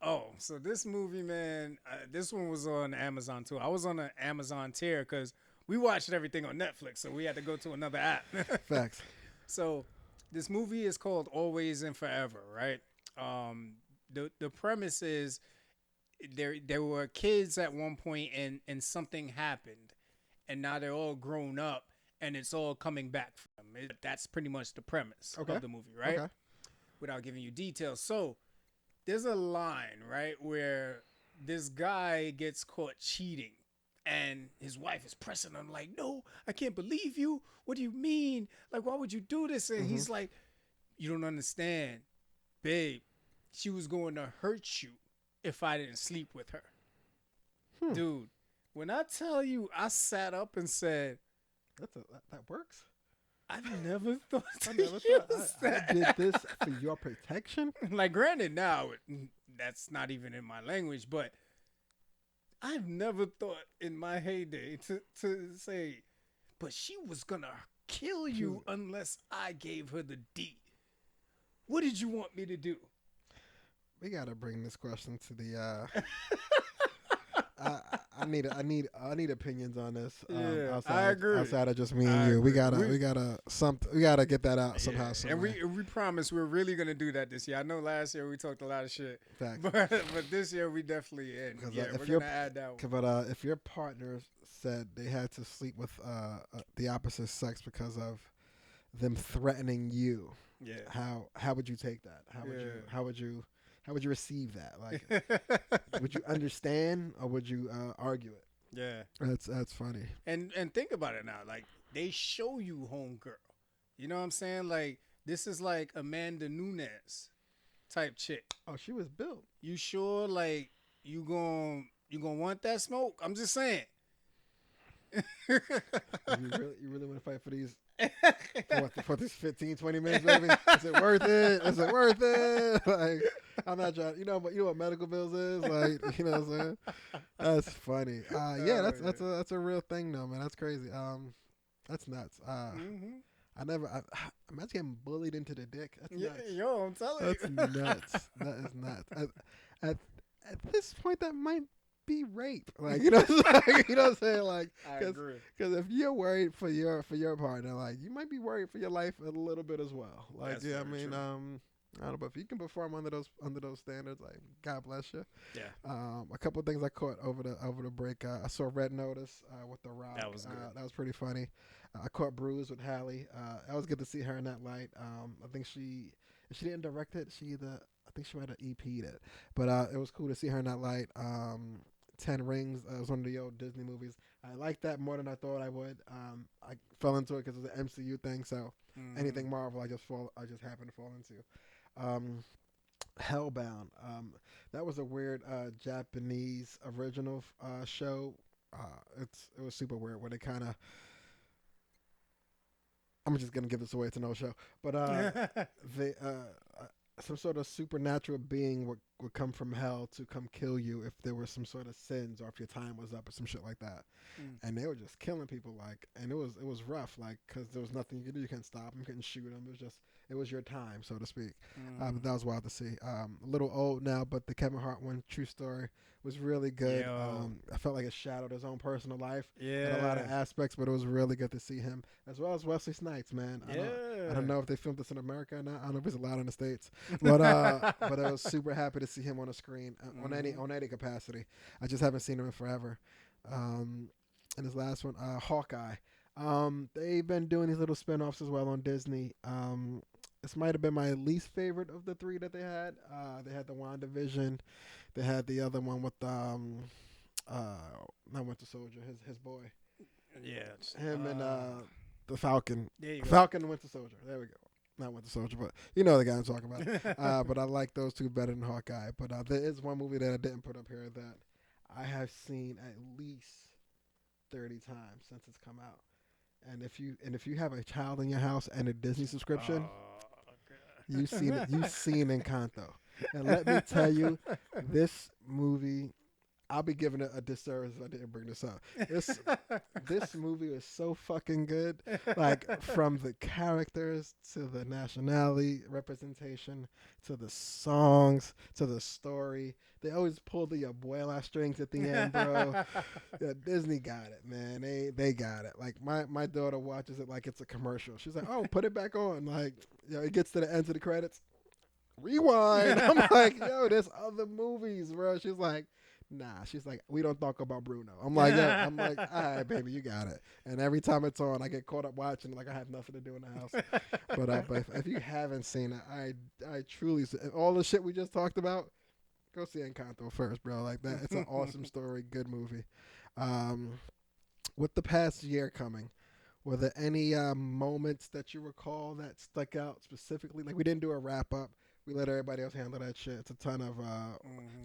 Oh, so this movie, man, this one was on Amazon too. I was on an Amazon tier because we watched everything on Netflix, so we had to go to another app. Facts. So this movie is called Always and Forever, right? The premise is there were kids at one point and something happened, and now they're all grown up and it's all coming back from them. That's pretty much the premise of the movie, right? Okay. Without giving you details. So there's a line, right, where this guy gets caught cheating and his wife is pressing him like, no, I can't believe you. What do you mean? Like, why would you do this? And he's like, you don't understand. Babe, she was going to hurt you if I didn't sleep with her. Dude, when I tell you, I sat up and said, that works? I've never thought I did this for your protection. Like, granted, now that's not even in my language, but I've never thought in my heyday to say, but she was gonna kill you unless I gave her the D. What did you want me to do? We gotta bring this question to the. I need opinions on this. I agree. Outside of just me and you, we gotta get that out somehow. And we promise we're really gonna do that this year. I know last year we talked a lot of shit, Facts. but this year we definitely we're gonna add that one. But if your partner said they had to sleep with the opposite sex because of them threatening you, how would you take that? How would you receive that? Like, would you understand or would you argue it? Yeah, that's funny. And think about it now. Like, they show you homegirl. You know what I'm saying? Like, this is like Amanda Nunes type chick. Oh, she was built. You sure? Like, you gonna want that smoke? I'm just saying. you really want to fight for these? for this 15, 20 minutes, baby? Is it worth it? Is it worth it? Like, I'm not trying. You know what medical bills is? Like, you know what I'm saying? That's funny. That's a real thing though, man. That's crazy. That's nuts. I imagine getting bullied into the dick. That's nuts. Yo, I'm telling you. That's nuts. That is nuts. At this point, that might be rape. Like, you know, like, you know what I'm saying? Like, I agree. Because if you're worried for your partner, like, you might be worried for your life a little bit as well. Like, That's yeah, I very mean, true. I don't know, but if you can perform under those standards, like, God bless you. Yeah, A couple of things I caught over the break. I saw Red Notice with The Rock. that was good. That was pretty funny. I caught Bruise with Halle. That was good to see her in that light. I think she didn't direct it. I think she might have EP'd it, but it was cool to see her in that light. 10 Rings was one of the old Disney movies. I liked that more than I thought I would. I fell into it because it was an MCU thing, so anything Marvel, I just happened to fall into. Hellbound. That was a weird Japanese original show. It was super weird where they kind of. I'm just gonna give this away. It's no show, but they some sort of supernatural being would come from hell to come kill you if there were some sort of sins or if your time was up or some shit like that. And they were just killing people, like, and it was rough, like, because there was nothing you could do. You couldn't stop them, you couldn't shoot them. It was your time, so to speak. But that was wild to see. A little old now, but the Kevin Hart one, True Story, was really good. I felt like it shadowed his own personal life in a lot of aspects, but it was really good to see him, as well as Wesley Snipes, man. I don't know if they filmed this in America or not. I don't know if it's allowed in the States, but I was super happy to see him on a screen on any capacity. I just haven't seen him in forever. And his last one, Hawkeye. They've been doing these little spinoffs as well on Disney. This might have been my least favorite of the three that they had. They had the WandaVision. They had the other one with not Winter Soldier, his boy. Yeah, him and the Falcon. There you Falcon and Winter Soldier. There we go. Not Winter Soldier, but you know the guy I'm talking about. But I like those two better than Hawkeye. But there is one movie that I didn't put up here that I have seen at least 30 times since it's come out. And if you have a child in your house and a Disney subscription, you've seen Encanto. And let me tell you, this movie, I'll be giving it a disservice if I didn't bring this up. This movie is so fucking good. Like, from the characters to the nationality representation to the songs to the story. They always pull the abuela strings at the end, bro. Yeah, Disney got it, man. They got it. Like, my daughter watches it like it's a commercial. She's like, oh, put it back on. Like, it gets to the end of the credits. Rewind. I'm like, yo, there's other movies, bro. She's like, nah. She's like, we don't talk about Bruno. I'm like, yeah. I'm like, all right, baby, you got it. And every time it's on, I get caught up watching, like I have nothing to do in the house. But if you haven't seen it, I truly, all the shit we just talked about, go see Encanto first, bro. Like that, it's an awesome story, good movie. With the past year coming, were there any moments that you recall that stuck out specifically? Like, we didn't do a wrap up. We let everybody else handle that shit. It's a ton of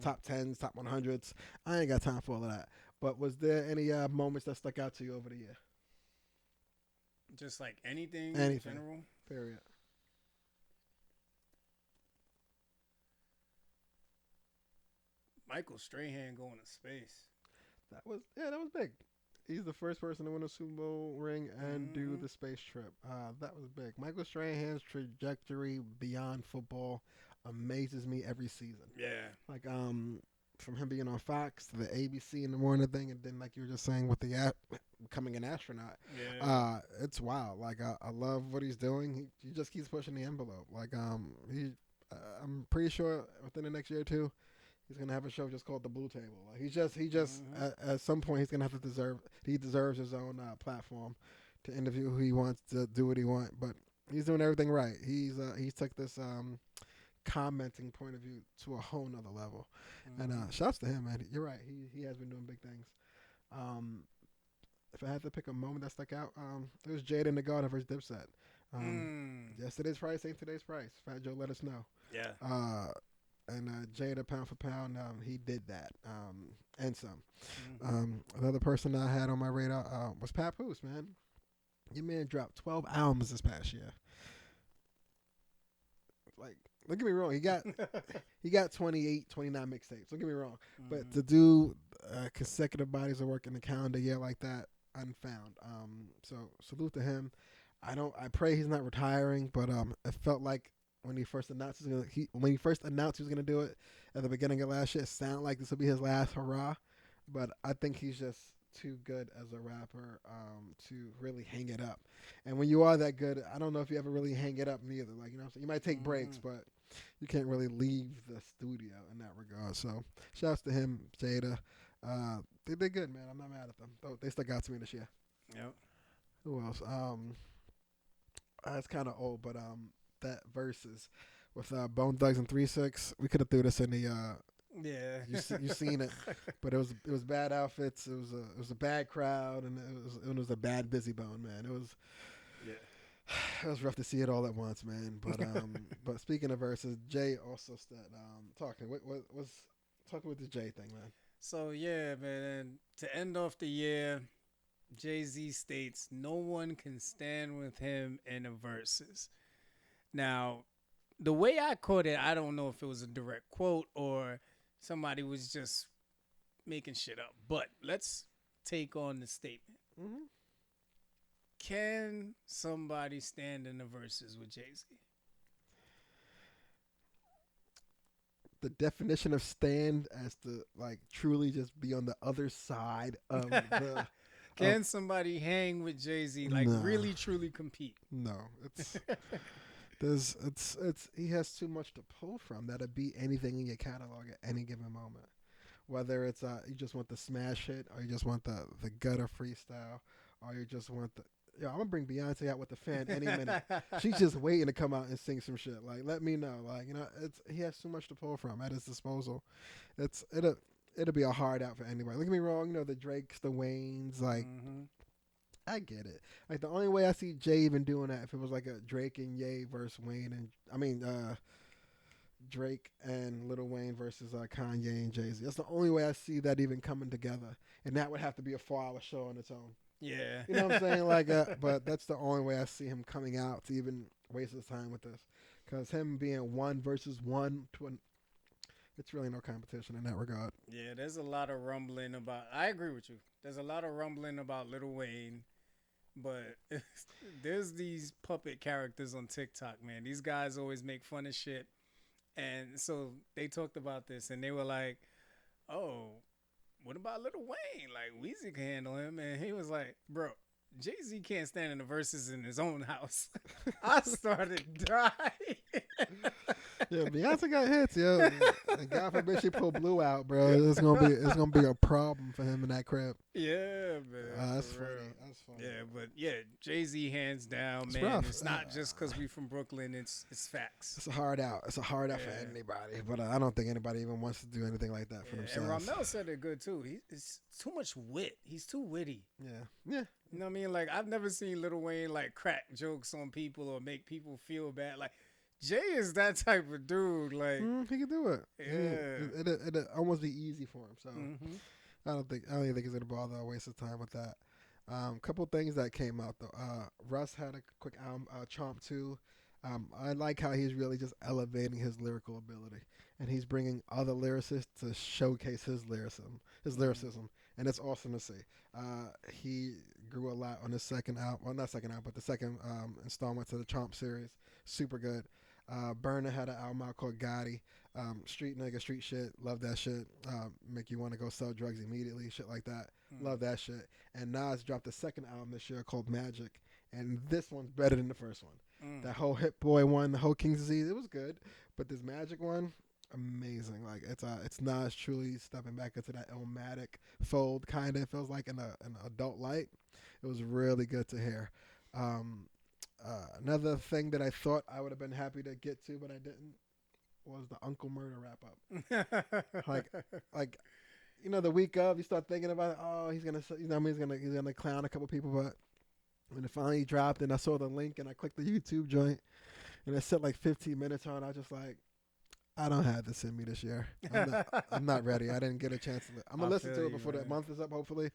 top 10s, top 100s. I ain't got time for all of that. But was there any moments that stuck out to you over the year? Just like anything in general? Period. Michael Strahan going to space. That was big. He's the first person to win a Super Bowl ring and do the space trip. That was big. Michael Strahan's trajectory beyond football amazes me every season. Yeah. Like, from him being on Fox to the ABC in the morning thing, and then, like you were just saying, with the becoming an astronaut. Yeah. It's wild. Like, I love what he's doing. He just keeps pushing the envelope. Like, I'm pretty sure within the next year or two, he's gonna have a show just called The Blue Table. Like, he just at some point he's gonna have to he deserves his own platform to interview who he wants, to do what he wants. But he's doing everything right. He's took this commenting point of view to a whole nother level. And shouts to him, man. You're right. He has been doing big things. If I had to pick a moment that stuck out, it was Jada in the Garden versus Dipset. Yesterday's price ain't today's price. Fat Joe let us know. Yeah. And Jada, pound for pound, he did that, and some. Another person I had on my radar was Papoose, man. Your man dropped 12 albums this past year. Like, don't get me wrong, he got 28, 29 mixtapes. Don't get me wrong, but to do consecutive bodies of work in the calendar year like that, unfound. So salute to him. I pray he's not retiring, but it felt like when he first announced he was gonna do it at the beginning of last year, it sounded like this would be his last hurrah. but I think he's just too good as a rapper to really hang it up. And when you are that good, I don't know if you ever really hang it up neither. Like, you know what I'm saying? You might take breaks, Mm-hmm. but you can't really leave the studio in that regard. So, shouts to him, Jada. They did good, man. I'm not mad at them. They stuck out to me this year. Yep. Who else? It's kind of old, but that verses with Bone Thugs and 3-6. We could have threw this in the Yeah. you seen it, but it was bad outfits. It was a bad crowd, and it was a bad busy bone, man. It was Yeah. it was rough to see it all at once, man. But but speaking of verses, Jay also said talking. What was talking with the Jay thing, man? So yeah, man. To end off the year, Jay-Z states no one can stand with him in the verses. Now, the way I caught it, I don't know if it was a direct quote or somebody was just making shit up. But let's take on the statement. Mm-hmm. Can somebody stand in the verses with Jay-Z? The definition of stand as to like truly just be on the other side of the. Can somebody hang with Jay-Z, like No, really truly compete? no, it's he has too much to pull from that'll beat anything in your catalog at any given moment. Whether it's you just want the smash hit, or you just want the gutter freestyle, or you just want the I'm gonna bring Beyonce out with the fan any minute. She's just waiting to come out and sing some shit. Like, let me know. Like, it's he has too much to pull from at his disposal. It'll be a hard out for anybody. Look at me wrong. The Drakes, the Waynes. Like, Mm-hmm. I get it. Like, the only way I see Jay even doing that if it was like a Drake and Ye versus Wayne, and Drake and Lil Wayne versus Kanye and Jay-Z. That's the only way I see that even coming together, and that would have to be a 4-hour show on its own. Yeah. You know what I'm saying? Like, but that's the only way I see him coming out to even waste his time with this, because him being one versus one it's really no competition in that regard. Yeah, there's a lot of rumbling about. I agree with you. There's a lot of rumbling about Lil Wayne, but there's these puppet characters on TikTok, man. These guys always make fun of shit, and so they talked about this, and they were like, "Oh, what about Lil Wayne? Like Weezy can handle him," and he was like, "Bro, Jay-Z can't stand in the verses in his own house." I started dying. Yeah, Beyonce got hits, yo. And God forbid she pull Blue out, bro. It's gonna be a problem for him in that crib. Yeah, man. That's for funny. real. That's funny. Yeah, but yeah, Jay-Z hands down, It's man. rough. It's not just because we from Brooklyn. It's facts. It's a hard out. It's a hard out Yeah. for anybody. But I don't think anybody even wants to do anything like that for Yeah, themselves. and Ramel said it good too. It's too much wit. He's too witty. Yeah. Yeah. You know what I mean? Like I've never seen Lil Wayne like crack jokes on people or make people feel bad. Like Jay is that type of dude. Like He can do it. Yeah. It'd almost be easy for him. So mhm. I don't even think it's gonna bother or waste of time with that. Couple things that came out though. Russ had a quick album, Chomp 2. I like how he's really just elevating his lyrical ability, and he's bringing other lyricists to showcase his lyricism, and it's awesome to see. He grew a lot on his second album, well, not second album, but the second installment to the Chomp series. Super good. Burner had an album out called Gotti. Street nigga, street shit. Love that shit. Make you want to go sell drugs immediately. Shit like that. Love that shit. And Nas dropped the second album this year called Magic. And this one's better than the first one. That whole Hit Boy one, the whole King's Disease, it was good. But this Magic one, amazing. Like it's Nas truly stepping back into that Illmatic fold kind of. It feels like in an adult light. It was really good to hear. Another thing that I thought I would have been happy to get to, but I didn't, was the Uncle Murder wrap up. like the week of, you start thinking about it, oh, he's gonna, he's gonna clown a couple people, but when it finally dropped and I saw the link and I clicked the YouTube joint and it said like 15 minutes on, I was just like, I don't have this in me this year. I'm not ready. I didn't get a chance to. I'm gonna listen to it before that month is up, hopefully.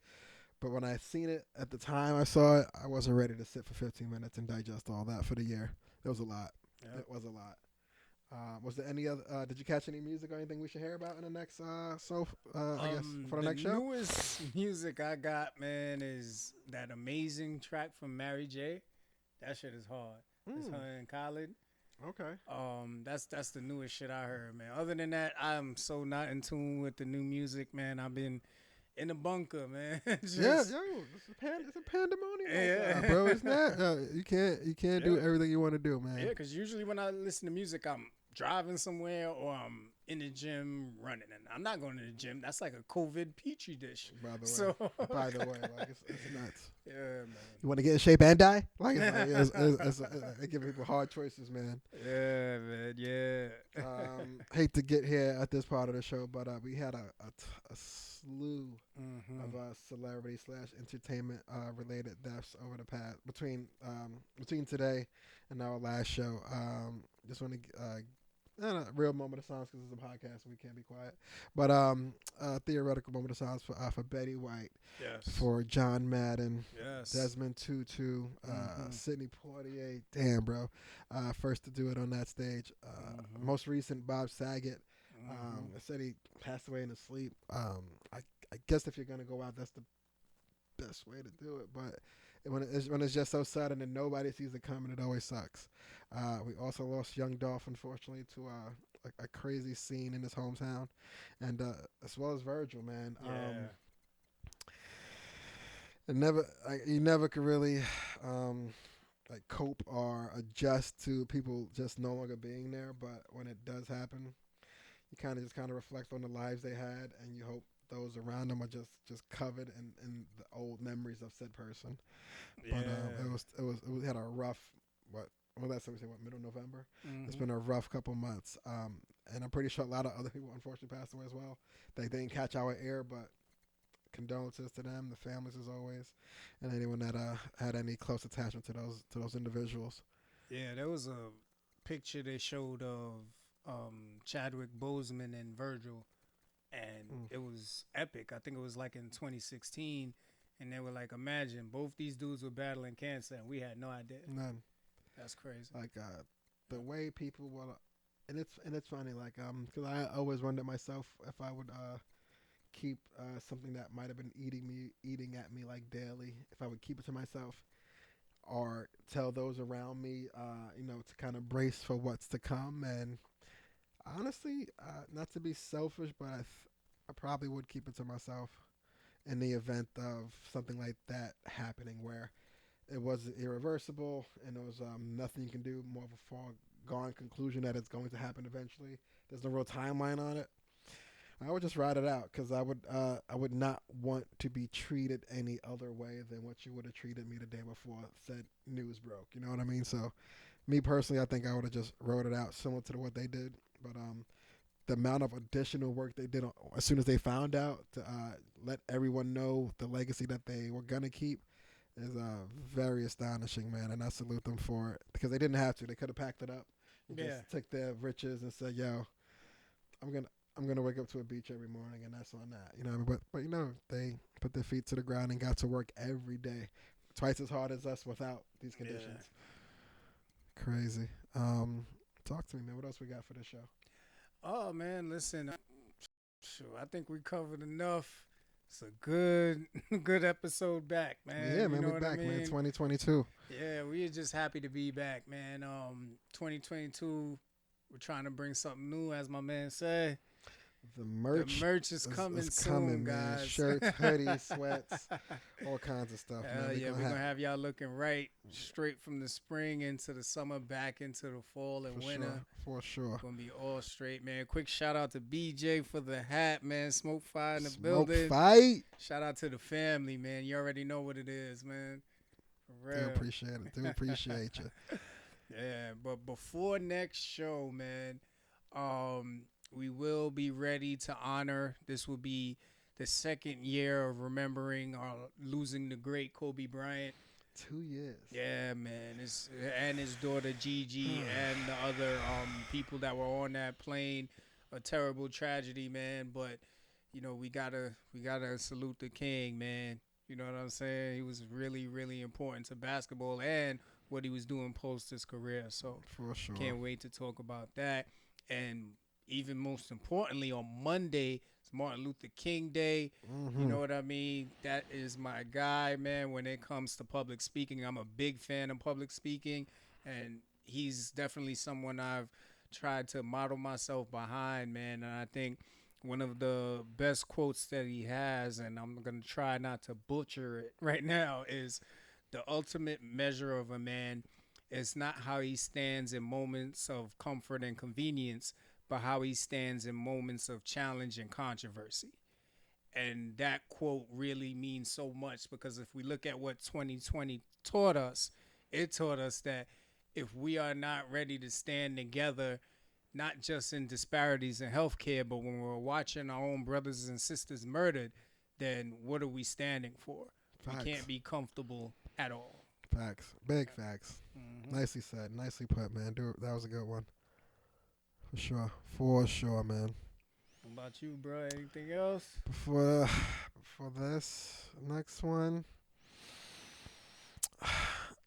But when I seen it at the time I saw it, I wasn't ready to sit for 15 minutes and digest all that for the year. It was a lot. Yep. It was a lot. Was there any other? Did you catch any music or anything we should hear about in the next? I guess for the next show. The newest music I got, man, is that amazing track from Mary J. That shit is hard. It's her and Khaled. Okay. That's the newest shit I heard, man. Other than that, I'm so not in tune with the new music, man. in the bunker, man. Yeah, Just yo, it's a pandemonium yeah, outside, bro. It's not. You can't do yeah, everything you want to do, yeah. man. Because usually when I listen to music, I'm driving somewhere or I'm in the gym running, and I'm not going to the gym. That's like a COVID petri dish. By the way, So by the way, like it's nuts. yeah, man. You want to get in shape and die? Like it give people hard choices, man. Yeah, man. Yeah. Hate to get here at this part of the show, but we had a slew of Mm-hmm. celebrity slash entertainment related deaths over the past between today and our last show. Just want to not a real moment of silence because it's a podcast and we can't be quiet, but theoretical moment of silence for Betty White, Yes. for John Madden, Yes. Desmond Tutu, Mm-hmm. Sidney Poitier. Damn, bro. First to do it on that stage. Mm-hmm. Most recent, Bob Saget. Mm-hmm. I said he passed away in his sleep. I guess if you're gonna go out, that's the best way to do it. But when it's just so sudden and nobody sees it coming, it always sucks. We also lost Young Dolph, unfortunately, to a crazy scene in his hometown, and as well as Virgil, man. Yeah. You never could really like cope or adjust to people just no longer being there. But when it does happen, you kind of reflect on the lives they had, and you hope those around them are just covered in the old memories of said person. But Yeah. we had a rough what. Well, that's what we say. What, middle November? It's Mm-hmm. been a rough couple months, and I'm pretty sure a lot of other people unfortunately passed away as well. They didn't catch our air, but condolences to them, the families as always, and anyone that had any close attachment to those individuals. Yeah. There was a picture they showed of Chadwick Boseman and Virgil, and Mm, it was epic. I think it was like in 2016, and they were like, imagine both these dudes were battling cancer, and we had no idea. none. That's crazy. Like the way people will, and it's funny. Like because I always wondered myself if I would keep something that might have been eating at me like daily, if I would keep it to myself or tell those around me, to kind of brace for what's to come. And honestly, not to be selfish, but I probably would keep it to myself in the event of something like that happening where it was irreversible and there was nothing you can do, more of a foregone conclusion that it's going to happen eventually. There's no real timeline on it. I would just ride it out because I would not want to be treated any other way than what you would have treated me the day before said news broke. You know what I mean? So, me personally, I think I would have just wrote it out similar to what they did. But the amount of additional work they did as soon as they found out to let everyone know the legacy that they were gonna keep is very astonishing, man. And I salute them for it because they didn't have to. They could have packed it up and Yeah. just took their riches and said, "Yo, I'm gonna I'm gonna wake up to a beach every morning, and that's on that." You know what I mean? But they put their feet to the ground and got to work every day, twice as hard as us without these Yeah. conditions. Crazy. Talk to me, man. What else we got for this show? Oh man, listen. Sure, I think we covered enough. It's a good, good episode back, Yeah, man. You man, know we what I back, man. mean? 2022. Yeah, we are just happy to be back, man. 2022, we're trying to bring something new, as my man said. The The merch merch is is coming soon, coming, man. guys. Shirts, hoodies, sweats, all kinds of stuff, man. Hell We yeah, gonna we're have gonna have y'all looking right straight from the spring into the summer, back into the fall and for winter. sure, for sure. Gonna be all straight, man. Quick shout out to BJ for the hat, man. Smoke fire in the Smoke building. fight. Shout out to the family, man. You already know what it is, man. For Do real. appreciate it. Do appreciate you. Yeah, but before next show, man, we will be ready to honor. This will be the second year of remembering losing the great Kobe Bryant. 2 years. Yeah, man. And his daughter Gigi and the other people that were on that plane. A terrible tragedy, man. But we gotta salute the king, man. You know what I'm saying? He was really, really important to basketball and what he was doing post his career. So For sure. can't wait to talk about that. And even most importantly, on Monday, it's Martin Luther King Day. You Mm-hmm. know what I mean? That is my guy, man, when it comes to public speaking. I'm a big fan of public speaking, and he's definitely someone I've tried to model myself behind, man. And I think one of the best quotes that he has, and I'm going to try not to butcher it right now, is the ultimate measure of a man is not how he stands in moments of comfort and convenience, but how he stands in moments of challenge and controversy. And that quote really means so much because if we look at what 2020 taught us, it taught us that if we are not ready to stand together, not just in disparities in healthcare, but when we're watching our own brothers and sisters murdered, then what are we standing for? Facts. We can't be comfortable at all. Facts. Big facts. Nicely said. Nicely put, man. That was a good one. For sure. For sure, man. What about you, bro? Anything else? For this next one,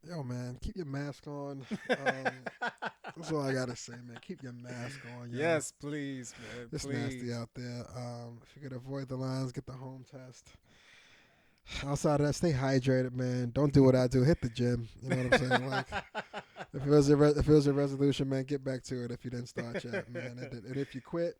yo, man, keep your mask on. That's all I gotta say, man. Keep your mask on. Yo. Yes, please, man. It's nasty out there. If you could avoid the lines, get the home test. Outside of that, stay hydrated, man. Don't do what I do. Hit the gym. You know what I'm saying? Like, if it was a resolution, man, get back to it. If you didn't start yet, man, and if you quit.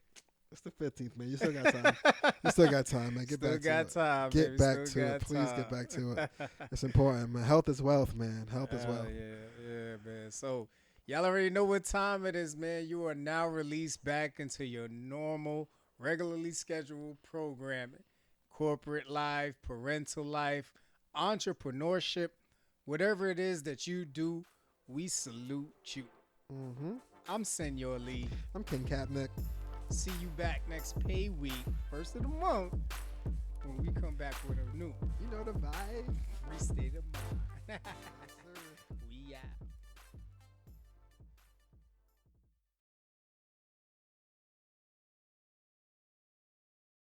It's the 15th, man. You still got time. You still got time, man. Get back to it. Get back to it. Please get back to it. It's important, man. Health is wealth, man. Health is wealth. Yeah, man. So, y'all already know what time it is, man. You are now released back into your normal, regularly scheduled programming. Corporate life, parental life, entrepreneurship, whatever it is that you do, we salute you. I'm Senor Lee. I'm King Capnick. See you back next pay week, first of the month, when we come back with a new, you know the vibe, free state of mind. We out.